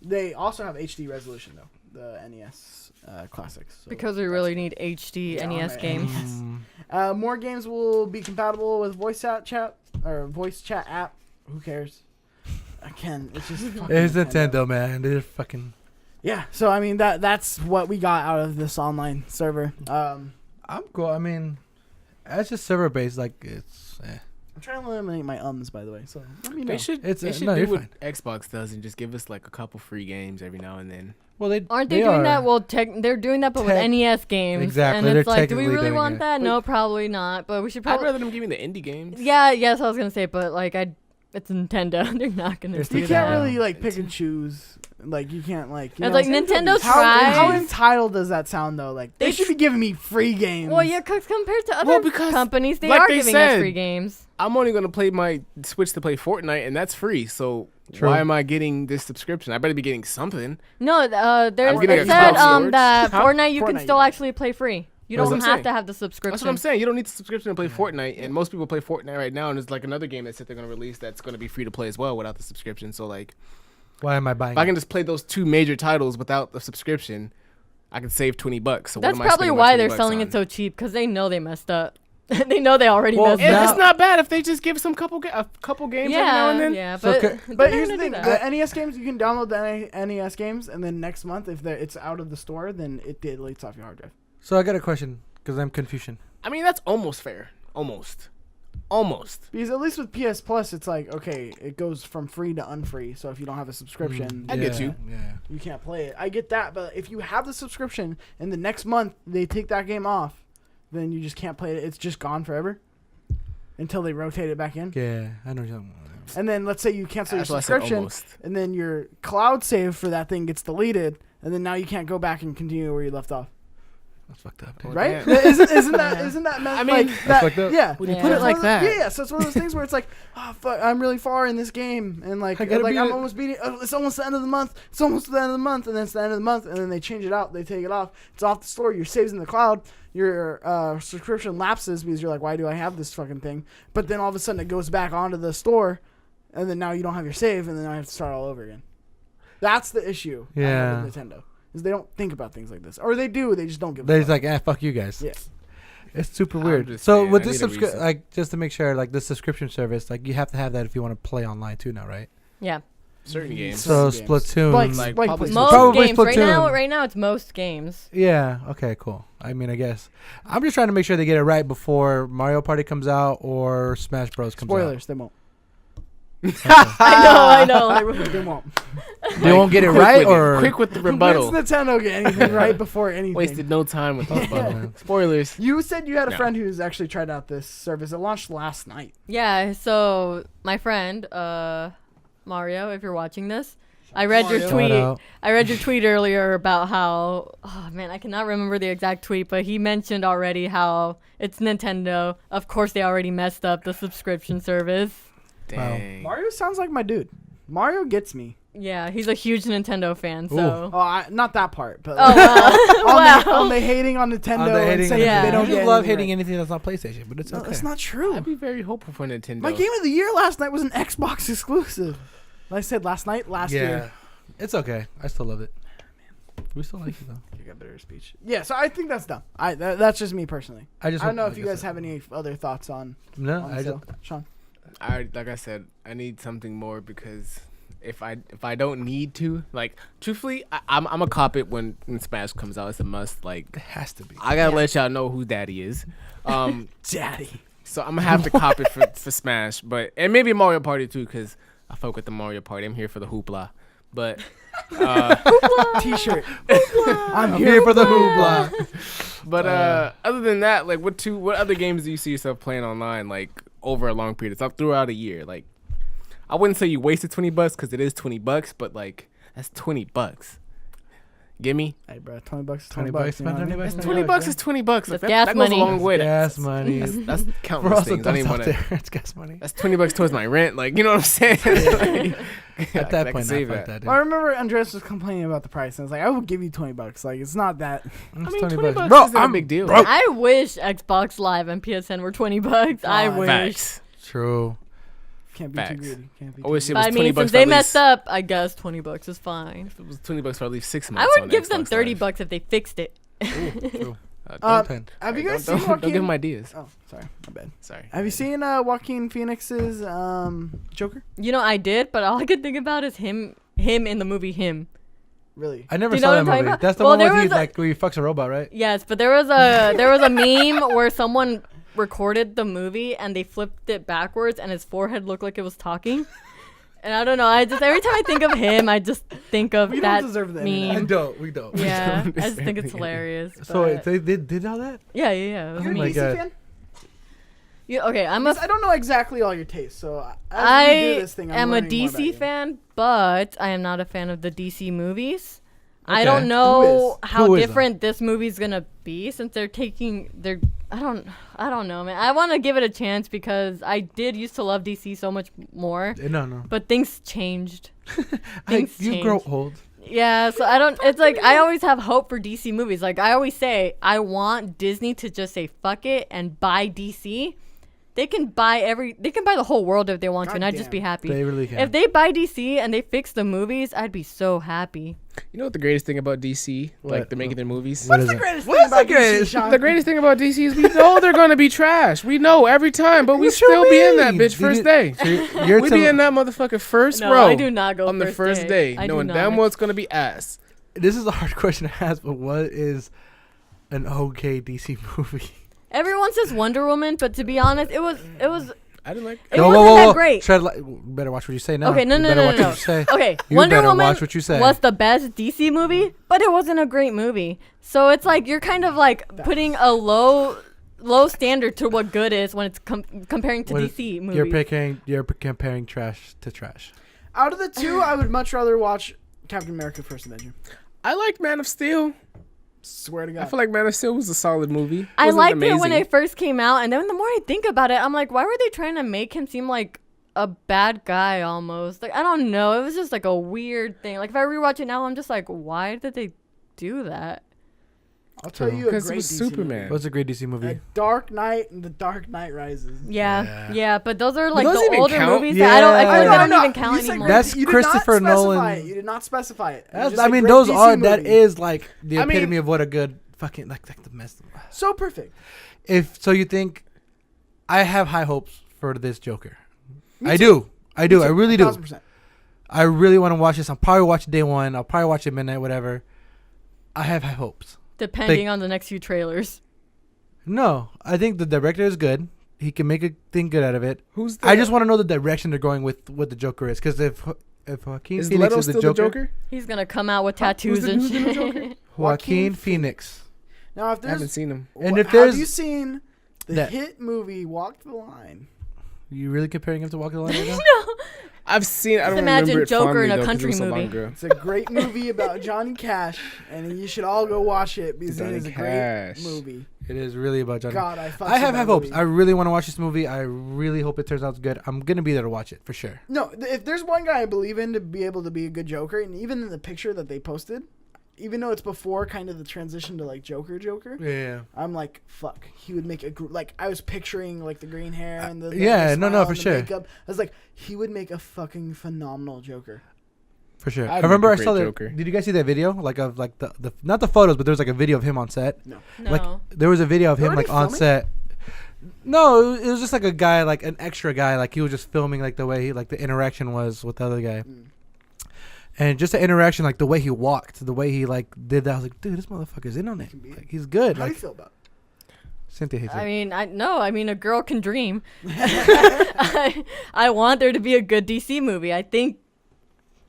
They also have HD resolution though, the NES classics. So Because we really need HD Yeah, NES on games. NES. More games will be compatible with voice chat app. Who cares? Again, it's just fucking It's Nintendo, man. They're fucking. Yeah, so I mean that's what we got out of this online server. I'm cool. I mean, it's just server based. Like it's. I'm trying to eliminate my ums, by the way. So let me know. They should. It's, They should no, do you're what Xbox does and just give us like a couple free games every now and then. Well, they Aren't they doing are. that? Well, they're doing that, but with NES games. Exactly, And they're it's like, do we technically really doing want it. that? No, probably not. But we should I'd probably. rather them give me the indie games. Yeah, yes, I was gonna say, but like it's Nintendo. They're not gonna It's do You Nintendo. can't that. really like pick and choose. Like you can't like. You It's know, like Nintendo how tries. entitled does that sound though? Like they They should be giving me free games. Well, yeah, 'cause compared to other Well, because, companies, they like are they giving us said, free games. I'm only gonna play my Switch to play Fortnite, and that's free. So True. why am I getting this subscription? I better be getting something. No, there's I'm getting it a said Xbox that Huh? Fortnite you can Fortnite, still yeah. actually play free. You That's don't what I'm have saying. to have the subscription. That's what I'm saying. You don't need the subscription to play Fortnite, and most people play Fortnite right now. And there's like another game that said they're gonna release that's gonna be free to play as well without the subscription. So like, Why am I buying? If I can just play those 2 major titles without the subscription, I can save $20. So That's what am I probably spending my why they're $20 selling on? it so cheap, because they know they messed up. They know they already Well, messed And up. it's not bad if they just give some a couple games every now and then. Yeah, So but ca- But they're here's the gonna do thing: that. the NES games, you can download the NES games, and then next month, if it's out of the store, then it deletes off your hard drive. So I got a question because I'm Confucian. I mean, that's almost fair. Almost. Because at least with PS Plus, it's like, okay, it goes from free to unfree. So if you don't have a subscription, I get you. Yeah. you can't play it. I get that, but if you have the subscription and the next month they take that game off, then you just can't play it. It's just gone forever until they rotate it back in. Yeah, I know something. And then let's say you cancel your That's why I said subscription, almost. and then your cloud save for that thing gets deleted, and then now you can't go back and continue where you left off. That's fucked up. Well, Dude. Right? Yeah. isn't that meant I mean, like that's that? fucked up. Yeah. When you Yeah. put it It's like one of those- that. Yeah, so it's one of those things where it's like, oh fuck, I'm really far in this game, and like, I gotta like beat I'm it. almost beating. Oh, it's almost the end of the month. It's almost the end of the month, and then it's the end of the month, and then they change it out. They take it off. It's off the store. Your saves in the cloud. Your subscription lapses because you're like, why do I have this fucking thing? But then all of a sudden it goes back onto the store, and then now you don't have your save, and then I have to start all over again. That's the issue. I have Yeah. with Nintendo is they don't think about things like this, or they do. They just don't give. They're a just fuck. like, fuck you guys. Yeah. It's super I'm weird. just So saying, with I this need a reason. subscription, like just to make sure, like this subscription service, like you have to have that if you want to play online too now, right? Yeah. Certain games. So games. Splatoon. Like probably PlayStation. Most Probably games. Splatoon. Right now, it's most games. Yeah. Okay. Cool. I mean, I guess I'm just trying to make sure they get it right before Mario Party comes out or Smash Bros comes Spoilers, they won't. I know. Like, They won't. out. They won't get it Quick right, with or quick with the When's rebuttal. Nintendo get anything right before anything? Wasted no time with the Oh, rebuttal. man. Spoilers. You said you had a No. friend who's actually tried out this service. It launched last night. yeah. So my friend, Mario, if you're watching this, I read your Mario. tweet. Shout out. I read your tweet earlier about how, oh man, I cannot remember the exact tweet, but he mentioned already how it's Nintendo. Of course, they already messed up the subscription service. Dang. Mario sounds like my dude. Mario gets me. Yeah, he's a huge Nintendo fan. So. Oh, not that part, but Oh wow! on, the, wow. on the hating on Nintendo On the and hating, saying Yeah. they don't I just get love anything hitting right. anything that's not PlayStation, but it's No, okay. that's not true. I'd be very hopeful for Nintendo. My game of the year last night was an Xbox exclusive. Like I said, last year. It's okay. I still love it. We still like it though. You got better speech. Yeah, so I think that's dumb. That's just me personally. I I just don't know hope- if you like I guys said- have any other thoughts on No, the I just sale. Sean. Like I said, I need something more because if I don't need to, like, truthfully, I'm a cop it when Smash comes out. It's a must. Like, it has to be. I gotta let y'all know who Daddy is. Daddy. So I'm gonna have to cop it for Smash, but and maybe Mario Party too, because I fuck with the Mario Party. I'm here for the hoopla, but T-shirt. I'm here for the hoopla. but other than that, like, what other games do you see yourself playing online, like, over a long period of time throughout a year? Like, I wouldn't say you wasted $20 because it is $20, but like that's $20. Gimme Hey, bro, $20 is 20 $20. bucks, You know man, what I mean? 20 bucks, That's man. $20 is $20. Like, That's that gas that goes money. a long way. Gas money. That's For countless all the things. I thumbs didn't out want to. there, it's gas money. That's $20 towards my rent. Like, you know what I'm saying? Like, At that point, save I that. that. Well, I remember Andres was complaining about the price, and I was like, I will give you $20. Like, it's not that. I mean, $20 Bro, isn't a I'm big deal. broke. I wish Xbox Live and PSN were $20. I God. wish. Facts. True. Can't be Facts. too greedy. Can't be I too wish it greedy. was But I mean, $20 since for they at messed least- up, I guess $20 is fine. If it was $20 for at least 6 I months. would on give them Xbox $30 Live. if they fixed it. True. Uh, Ten. Have you Hey, guys don't, seen don't Joaquin? give them ideas. Oh, sorry, my bad. Sorry. Have you seen Joaquin Phoenix's Joker? You know, I did, but all I could think about is him in the movie Him. Really? I never Do you saw know that what I'm talking movie. about? That's the Well, one there where he was a- like where he fucks a robot, right? Yes, but there was a meme where someone recorded the movie and they flipped it backwards and his forehead looked like it was talking. And I don't know. I just every time I think of him, I just think of We that don't deserve the I internet. meme. don't. We don't. Yeah, don't I just think it's deserve the hilarious. So wait, but- they did all that? yeah. Oh You're an my DC God. fan? Okay, I'm a I don't know exactly all your tastes, so as we do I this thing, I'm am a learning more about DC you. fan, but I am not a fan of the DC movies. I Okay. don't Who know is? how Who is different this movie's gonna be since they're taking their. I don't know, man. I want to give it a chance because I did used to love DC so much more, No. but things changed. Things You change. grow old. Yeah, so I don't. It's like I always have hope for DC movies. Like I always say, I want Disney to just say fuck it and buy DC. they can buy the whole world if they want to, and I'd just be happy. They really can. If they buy DC and they fix the movies, I'd be so happy. You know what the greatest thing about DC? What? Like they're making their movies. What What's is the it? greatest What thing is the about DC, greatest- Sean? The greatest thing about DC is we know they're gonna be trash. We know every time, but we What you still be in that mean? bitch first day. So you're We telling- be in that motherfucker first No, row. I do not go on the first day, I do knowing not. damn well it's gonna be ass. This is a hard question to ask, but what is an okay DC movie? Everyone says Wonder Woman, but to be honest, it was I didn't like. It wasn't that great. Better watch what you say now. Okay, no, You no, better no, watch no, what you say. okay. You Wonder better Woman watch what you say. was the best DC movie, but it wasn't a great movie. So it's like you're kind of like putting a low standard to what good is when it's comparing to DC movies. You're comparing trash to trash. Out of the two, I would much rather watch Captain America: First Avenger. I liked Man of Steel. Swear to God. I feel like Man of Steel was a solid movie. I Wasn't liked it when amazing. it first came out, and then the more I think about it, I'm like, why were they trying to make him seem like a bad guy almost? Like, I don't know. It was just like a weird thing. Like, if I rewatch it now, I'm just like, why did they do that? I'll tell you a Because it great was DC Superman. movie. What's a great DC movie? A Dark Knight and The Dark Knight Rises. Yeah, but those are like those the even older count? movies that I feel like Yeah. they don't No, even count you said anymore. great- That's you did Christopher not specify Nolan. it. You did not specify it. You That's, just I said mean, great those DC are that movie. is like the I mean- epitome of what a good fucking like the mess. so perfect. If so, you think I have high hopes for this Joker? Me I too. do. I do. Me I too. really do. 1000%. I really want to watch this. I'll probably watch it day one. I'll probably watch it midnight, whatever. I have high hopes. Depending on the next few trailers. No, I think the director is good. He can make a thing good out of it. Who's the, I just want to know the direction they're going with what the Joker is. Because if Joaquin is Phoenix Leto is still the Joker, He's gonna come out with Huh? tattoos Who's and the new shit. Joker? Joaquin Joaquin Phoenix. Now, if I haven't there's, seen him. And if have there's you seen the that- hit movie Walk the Line? You really comparing him to Walk the Line right now? No. I've seen. I Just don't imagine remember it Joker fondly, in a though, 'cause country it was so long movie. ago. It's a great movie about Johnny Cash, and you should all go watch it because it Johnny is a Cash. great movie. It is really about Johnny. God, I fucks I have with high that hopes. movie. I really want to watch this movie. I really hope it turns out good. I'm gonna be there to watch it for sure. No, if there's one guy I believe in to be able to be a good Joker, and even in the picture that they posted, even though it's before kind of the transition to like Joker, Yeah. I'm like, fuck, he would make a like I was picturing like the green hair and the yeah, the no, smile for and the sure. makeup. I was like, he would make a fucking phenomenal Joker. For sure. I'd I remember I make a saw great that. Joker. Did you guys see that video? Like of like the not the photos, but there was like a video of him on set. No, No. Like there was a video of They're him like already on filming? set. No, it was just like a guy, like an extra guy, like he was just filming like the way he like the interaction was with the other guy. And just the interaction, like the way he walked, the way he like did that, I was like, dude, this motherfucker's in on it. Can be- Like, he's good. how do you Like feel about Cynthia hates I it. mean, a girl can dream. I want there to be a good DC movie. I think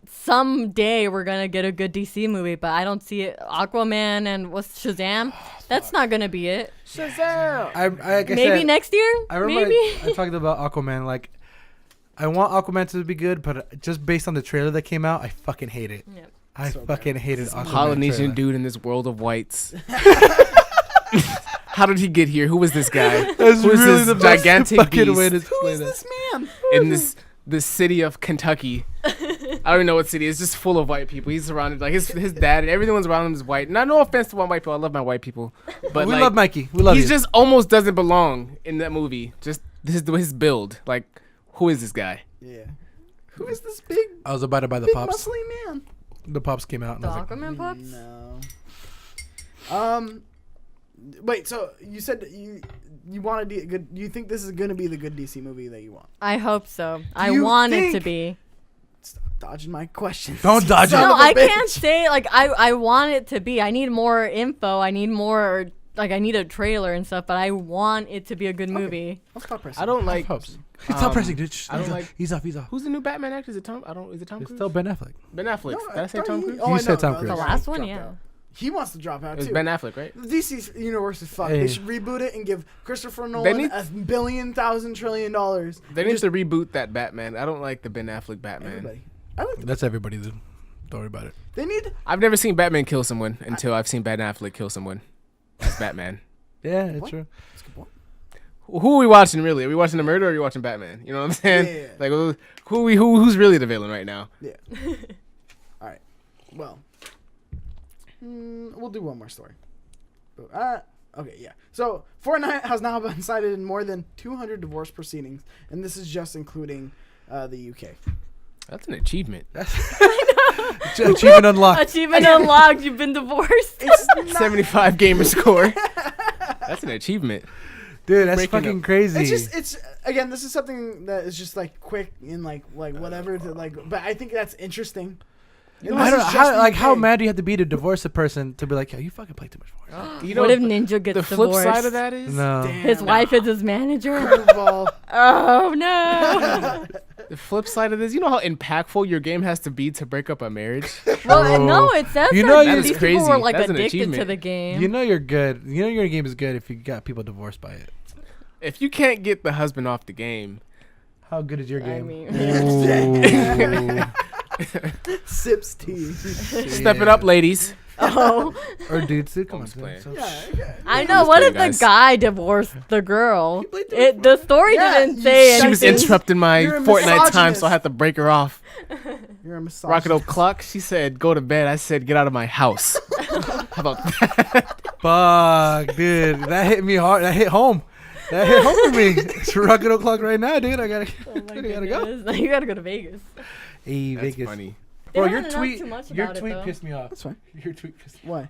someday we're gonna get a good DC movie, but I don't see it. Aquaman and what's Shazam? That's not gonna be it. Shazam! Like I Maybe said, next year. I remember Maybe. I talked about Aquaman. Like, I want Aquaman to be good, but just based on the trailer that came out, I fucking hate it. Yeah. I So fucking hated Aquaman. Polynesian trailer. dude in this world of whites. How did he get here? Who was this guy? That's Who is really this the best gigantic fucking way beast to Who explain is it. this man? in this city of Kentucky? I don't even know what city. It's just full of white people. He's surrounded like his dad and everyone's around him is white. Not no offense to my white people. I love my white people, but We like, love Mikey. We love he you. just almost doesn't belong in that movie. Just his build. Like, who is this guy? Yeah. Who is this big, I was about to buy the big pops. muscly man? The pops came out. And The I was like, Aquaman pups. No. Wait. So you said that you want to do good. Do you think this is gonna be the good DC movie that you want? I hope so. I you want it to think- be. Stop dodging my questions. Don't dodge Son it. No, of a I bitch. can't say like I want it to be. I need more info. I need more like I need a trailer and stuff. But I want it to be a good movie. I'll stop pressing. I don't like. Hopes. Stop pressing, dude. I don't He's off. like- He's off. He's off. Who's the new Batman actor? Is it Tom? Is it Tom It's Cruise? still Ben Affleck. Ben Affleck. No, Did I say Tom Cruise? You I said know, Tom no, Cruise. The guy last one, dropped yeah. out. He wants to drop out It was too. Ben Affleck, right? DC's universe is fucked. Hey. They should reboot it and give Christopher Nolan need- $1 billion, $1 trillion. They need to reboot that Batman. I don't like the Ben Affleck Batman. Everybody. I like. That's everybody, dude. Don't worry about it. They need. I've never seen Batman kill someone until I've seen Ben Affleck kill someone as Batman. Yeah, it's What? true. That's a good point. Who are we watching really? Are we watching the murder or are we watching Batman? You know what I'm saying? Yeah. Like who's really the villain right now? Yeah. All right. Well, we'll do one more story. Okay, yeah. So Fortnite has now been cited in more than 200 divorce proceedings, and this is just including the UK. That's an achievement. Achievement unlocked. Achievement unlocked. You've been divorced. It's 75 gamer score. That's an achievement. Dude, that's Breaking fucking up. crazy. it's again, this is something that is just like quick and like whatever to like, but I think that's interesting. And I this don't is just how the like how UK. mad do you have to be to divorce a person to be like, yo, you fucking play too much Fortnite? You know, What if Ninja gets the flip divorced? side of that is No. Damn. His wife is his manager. Curveball. Oh no. the flip side of this. You know how impactful your game has to be to break up a marriage. Well, no, it says You that know That these is people were crazy. like That's an addicted to achievement. the game. You know you're good. You know your game is good if you got people divorced by it. If you can't get the husband off the game, How good is your I game? mean, Sips tea. step it up, ladies. oh, Or dudes, dude, come I'm on. just playing. So- Yeah. I know. What play, if the guys. guy divorced the girl? played The story Yeah, didn't you- say She was anything. interrupting my You're a Fortnite time, so misogynist. I had to break her off. You're a misogynist. Rocket O'Clock, she said, go to bed. I said, get out of my house. How about that? Fuck, dude. That hit me hard. That hit home. That hit home for me. It's Rocket O'Clock right now, dude. I gotta, Oh my I gotta go. goodness. You gotta go to Vegas. Hey, That's Vegas. funny. They Bro, haven't your announced tweet, too much your about it, tweet though. pissed me off. That's fine. Your tweet pissed me Why?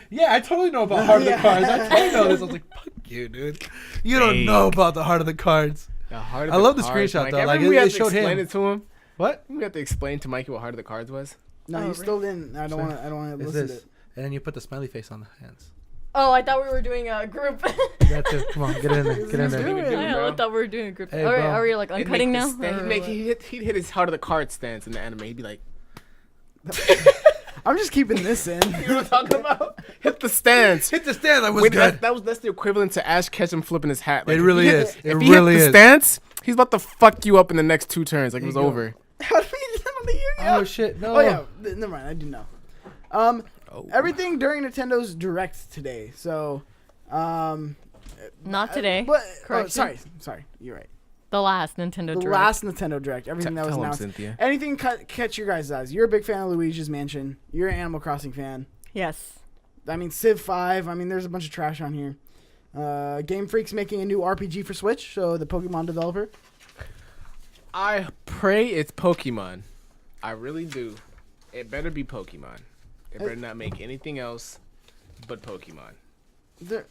Yeah, I totally know about Heart of Yeah. the Cards. I totally know this. I was like, fuck you, dude. You don't Dang. know about the Heart of the Cards. The heart of I love the cards. screenshot, though. every Like, we it had to showed explain him. it to him. What? We have to explain to Mikey what Heart of the Cards was. No, Oh, you really? still didn't. I don't want to. I don't want to It's listen to this. it. And then you put the smiley face on the hands. Oh, I thought we were doing a group. That too. Come on, get in there. Get in Let's there. do it. I bro. thought we were doing a group. Hey, All right, bro. are we like He'd uncutting make now? the stand- Or he'd, make, what? he'd hit his Heart of the Cards stance in the anime. He'd be like, I'm just keeping this in. you know what I'm talking about? Hit the stance. Hit the stand. That was Wait, good. that's the equivalent to Ash Ketchum flipping his hat. It if really he hit- is. It If he really hit the is. stance, he's about to fuck you up in the next 2 turns. Like it was There you go. over. How do we get on the Yu-Gi-Oh? Oh, shit. No. Oh yeah, never mind. I do know. Oh. Everything during Nintendo's Direct today. So, Not today. But Correction. sorry. You're right. The last Nintendo The Direct. last Nintendo Direct. Everything that was Tell him, announced. Cynthia. Anything catch your guys' eyes? You're a big fan of Luigi's Mansion. You're an Animal Crossing fan. Yes. I mean, Civ 5. I mean, there's a bunch of trash on here. Game Freak's making a new RPG for Switch. So the Pokemon developer. I pray it's Pokemon. I really do. It better be Pokemon. It better not make anything else but Pokemon.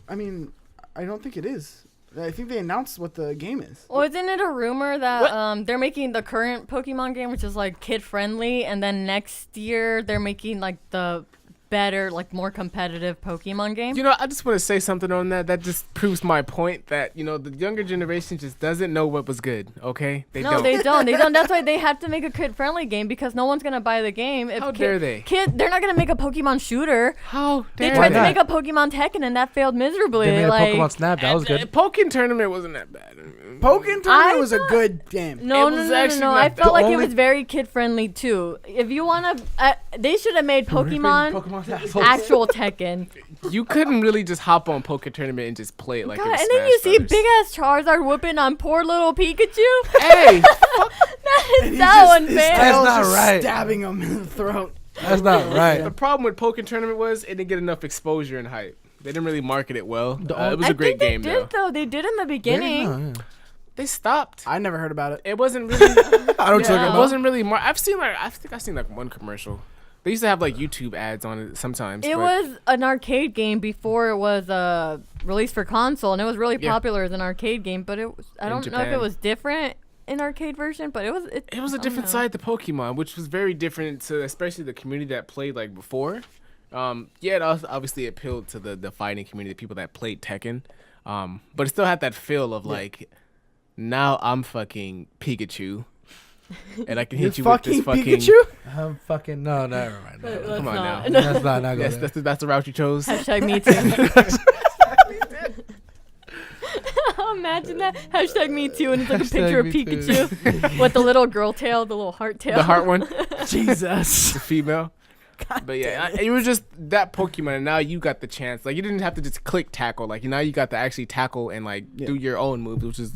I mean, I don't think it is. I think they announced what the game is. Well, isn't it a rumor that What? they're making the current Pokemon game, which is like kid friendly, and then next year they're making like the better, like more competitive Pokemon game? You know, I just want to say something on that. That just proves my point that, you know, the younger generation just doesn't know what was good, okay? They No, don't. they don't. They don't. That's why they have to make a kid-friendly game because no one's gonna buy the game. If How dare they? They're not gonna make a Pokemon shooter. How They dare tried to not? make a Pokemon Tekken and that failed miserably. They made a like, Pokemon Snap. That was good. Pokken Tournament wasn't that bad. Pokken Tournament I was a thought- good game. No, It no, was no, no, actually no. not I bad. felt like The it only- was very kid-friendly too. If you wanna, they should have made Pokemon assholes. actual Tekken. You couldn't really just hop on Pokken Tournament and just play it like God, it was and then you Smash see Brothers. big ass Charizard whooping on poor little Pikachu. Hey, That is He's so just- his unfair. tail's not just right. Stabbing him in the throat. That's not right. the problem with Pokken Tournament was it didn't get enough exposure and hype. They didn't really market it well. It was I a great think they game did though. They did in the beginning. Yeah. They stopped. I never heard about it. It wasn't really. I don't Yeah. It wasn't really. I think I've seen like one commercial. They used to have like YouTube ads on it sometimes. It but was an arcade game before it was released for console, and it was really Yeah. popular as an arcade game. But I don't know if it Japan. was different in arcade version, but it was. It was a I don't different know. side to Pokemon, which was very different to especially the community that played like before. It also obviously appealed to the fighting community, the people that played Tekken. But it still had that feel of like, now I'm fucking Pikachu, and I can hit you with this fucking. Pikachu? I'm fucking no, never mind. Let's No. Come on not. now. That's not Yes, good. that's the route you chose. Hashtag me too. Imagine that. Hashtag me too, and it's like a picture of Hashtag me too. Pikachu with the little girl tail, the little heart tail. The heart one, Jesus. the female. But yeah, it was just that Pokemon, and now you got the chance. Like you didn't have to just click tackle. Like now you got to actually tackle and like do your own moves, which is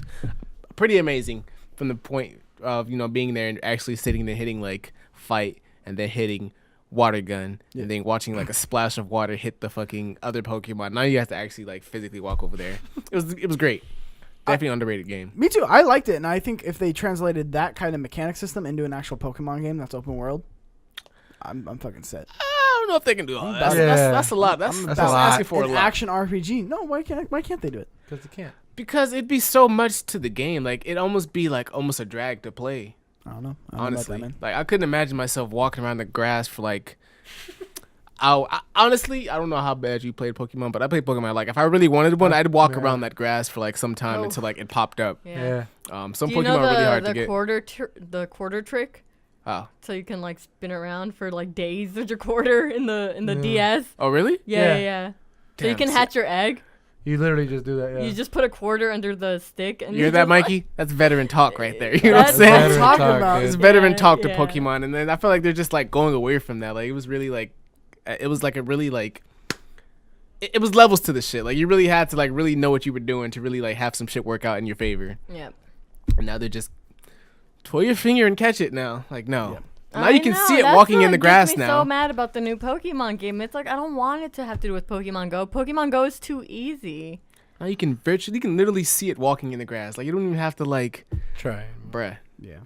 pretty amazing from the point of being there and actually sitting there hitting like fight and then hitting water gun and then watching like a splash of water hit the fucking other Pokemon. Now you have to actually like physically walk over there. It was great. Definitely underrated game. Me too. I liked it, and I think if they translated that kind of mechanic system into an actual Pokemon game that's open world, I'm fucking set. I don't know if they can do all that. Yeah. That's a lot. That's a lot. asking for a An lot. action RPG. No, why can't they do it? Because they can't. Because it'd be so much to the game. Like it'd almost be like almost a drag to play. I don't know. Honestly, about that, man. like I couldn't imagine myself walking around the grass for like. Honestly, I don't know how bad you played Pokemon, but I played Pokemon. Like if I really wanted one, I'd walk around that grass for like some time until like it popped up. Yeah. Some Do you Pokemon know are really hard to the get. quarter trick? Oh. So you can like spin around for like days with your quarter in the DS. Oh really? Yeah. So you Damn, can sick. hatch your egg. You literally just do that. Yeah. You just put a quarter under the stick, and You hear that, just, like- Mikey? That's veteran talk right there. You know what I'm That's saying? what I'm Veteran talking talk, about. dude. It's veteran Yeah, talk to yeah. Pokemon, and then I feel like they're just like going away from that. Like it was really like, it was like a really like, it was levels to the shit. Like you really had to like really know what you were doing to really like have some shit work out in your favor. Yeah. And now they're just twirl your finger and catch it now. Like no. Yeah. Now you can see it walking in the grass Gets me now. so mad about the new Pokemon game. It's like I don't want it to have to do with Pokemon Go. Pokemon Go is too easy. Now you can literally see it walking in the grass. Like you don't even have to like, Try. bruh. Yeah.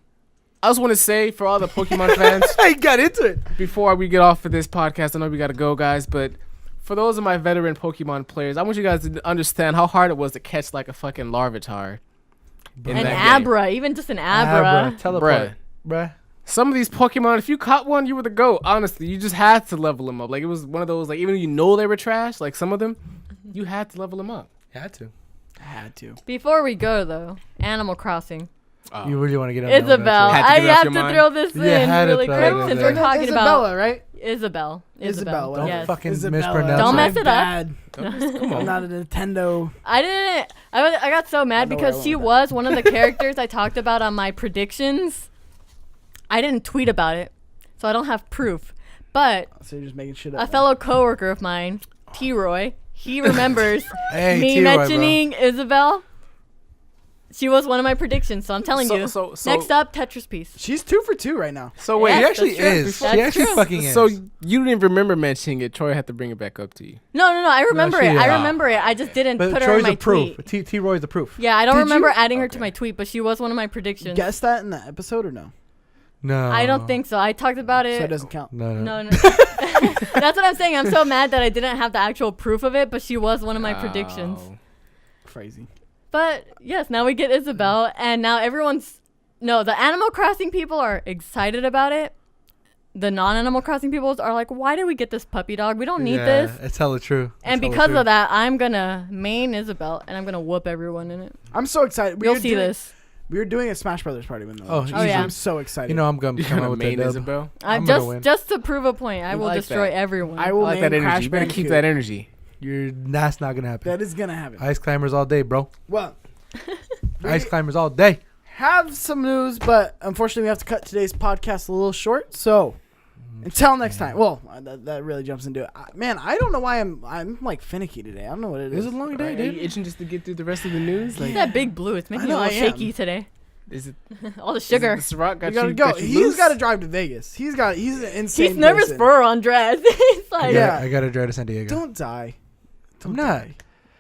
I just want to say for all the Pokemon fans, I got into it. before we get off of this podcast, I know we got to go, guys, but for those of my veteran Pokemon players, I want you guys to understand how hard it was to catch like a fucking Larvitar. in An that game. Abra, even just an Abra. Teleport. Bruh. Some of these Pokemon, if you caught one, you were the GOAT. Honestly, you just had to level them up. Like it was one of those, like even though you know they were trash, like some of them, you had to level them up. Had to. I had to. Before we go though, Animal Crossing. Oh. You really want to get on Isabel, Had to I get it off have your to mind? throw this You had in to really throw quick it in since there. we're talking Isabella, about right? Isabel. Isabella. Don't Yes. fucking Isabella. mispronounce Don't it. mess it up. Bad. Come I'm on. not a Nintendo. I didn't. I got so mad know where I because went she with was one of the characters I talked about on my predictions. I didn't tweet about it, so I don't have proof. But So you're just making shit a up. fellow coworker of mine, T-Roy, he remembers Hey, me T-Roy, bro. mentioning Isabel. She was one of my predictions, so I'm telling you. So Next up, Tetris Piece. She's 2 for 2 right now. So wait, Yeah, She actually that's true. is. That's She actually true. fucking is. so you didn't even remember mentioning it. Troy had to bring it back up to you. No, I remember she it. is. I remember it. I just didn't but put her in Troy's my the proof. tweet. T-Roy's the proof. Yeah, I don't Did remember you? adding her to Okay. my tweet, but she was one of my predictions. Guess that in the episode or no? No. I don't think so. I talked about it. So it doesn't count. No. No. That's what I'm saying. I'm so mad that I didn't have the actual proof of it, but she was one of my predictions. Oh. Crazy. But yes, now we get Isabel, and now the Animal Crossing people are excited about it. The non-Animal Crossing people are like, why did we get this puppy dog? We don't need this. It's hella true. And because of that, I'm gonna main Isabel, and I'm gonna whoop everyone in it. I'm so excited. You'll see this. We were doing a Smash Brothers party with them. Oh, Oh, yeah. I'm so excited. You know I'm gonna You're come gonna out with main that dub. Isabel. I'm gonna win. Just to prove a point, I You will like destroy that. everyone. I I will like that main energy. Crash You better keep Bandicoot. that energy. That's not gonna happen. That is gonna happen. Ice climbers all day, bro. Well, Ice climbers all day. have some news, but unfortunately we have to cut today's podcast a little short. So until next time. Well, that really jumps into it. Man, I don't know why I'm like finicky today. I don't know what it It was is. a long Are day, you dude. itching just to get through the rest of the news? He's that big blue. It's making me know, a little I am. shaky today. Is it All the sugar. Is it the Ciroc got You gotta you, go. got you He's loose? got to drive to Vegas. He's an insane. He's nervous person. for her on dress. He's like, Yeah. I gotta drive to San Diego. Don't die. Don't I'm not. die.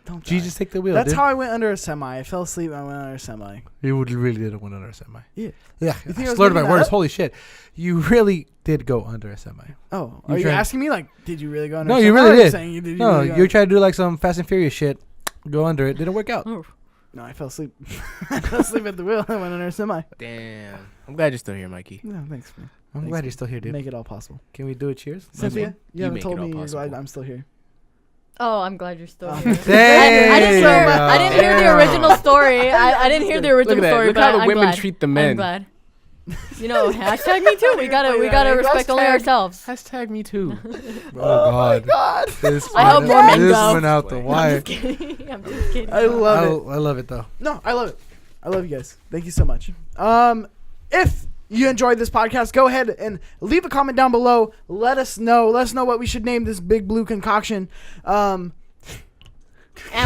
Don't die. G, just take the wheel. That's dude. how I went under a semi. I fell asleep. I went under a semi. You really did win under a semi. Yeah. Yeah. You think I I was slurred my making that words. up? Holy shit. You really did go under a semi. Oh, You are you tried- asking me like, did you really go under? No, a you semi? really Or are did. saying did No, really go you tried to do like some Fast and Furious shit. Go under it. Didn't work out. oh. No, I fell asleep. I fell asleep at the wheel. I went under a semi. Damn. I'm glad you're still here, Mikey. No, thanks, man. I'm Thanks, glad man. you're still here, dude. Make it all possible. Can we do a cheers? Cynthia, you You haven't make told it all me you're glad possible. I'm still here. Oh, I'm glad you're still Oh. here. Dang. I didn't hear. Damn. I didn't hear the original story. I didn't hear the Look original at that. story, Look but how the I'm women glad. treat the I'm men. glad. You know, hashtag me too. We gotta respect only Hashtag- ourselves. Hashtag me too. Oh, God. God, This I hope went- more men this go. went out the I'm I'm wire. just kidding. I'm just kidding. I love it. I love it, though. No, I love it. I love you guys. Thank you so much. If you enjoyed this podcast, go ahead and leave a comment down below. Let us know. Let us know what we should name this big blue concoction. And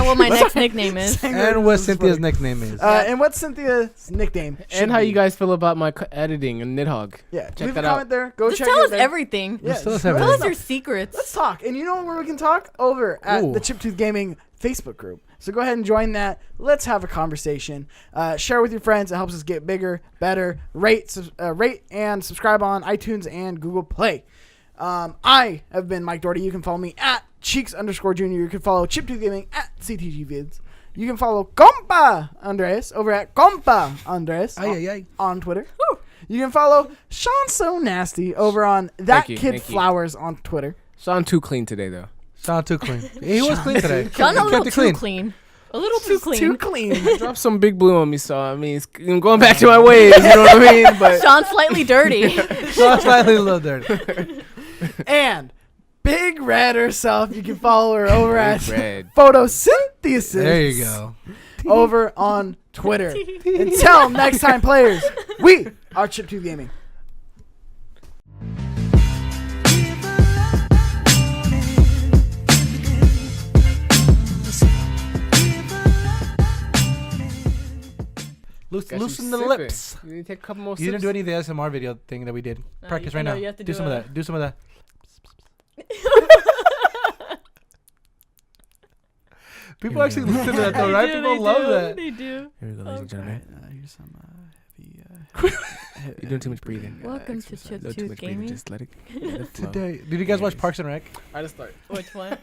And what my next nickname is. And what Cynthia's nickname is. And what's Cynthia's nickname? And how you guys feel about my editing and Nidhogg. Yeah, check leave that a comment out. there. Go Just check tell it us there. everything. Yeah, Just tell us let everything. Tell us your secrets. Let's talk. And you know where we can talk? Over at Ooh. the Chiptooth Gaming Facebook group. So go ahead and join that. Let's have a conversation. Share with your friends. It helps us get bigger, better. Rate and subscribe on iTunes and Google Play. I have been Mike Doherty. You can follow me at Cheeks_Jr. You can follow Chiptooth Gaming at CTGVids. You can follow Compa Andres over at Compa Andres on Twitter. Woo. You can follow Shawn So Nasty over on That Thank you, Kid thank you. Flowers on Twitter. Shawn too clean today though. Shawn too clean. He was clean today. Shawn a He little kept too it clean. A little too Just clean. Too clean. Drop some big blue on me, so I mean, I'm going back to my ways. You know what I mean? But Shawn's slightly dirty. Shawn's slightly a little dirty. And Big Red herself, you can follow her over at Red. Photosynthesis. There you go. Over on Twitter. Until next time, players, we are Chiptooth Gaming. Loosen the lips. You need to take a couple more You didn't sips. do any of the ASMR video thing that we did. No, Practice you- right no, now. you have to Do do some of a- that. Do some of that. People actually listen to that though, right? People love that. They do. Here we go, ladies and gentlemen. Here's some You're doing too much breathing. Welcome to A little too Chiptooth much breathing. Gaming. Just let it flow. Today, did you guys watch Parks and Rec? I just start. Which one?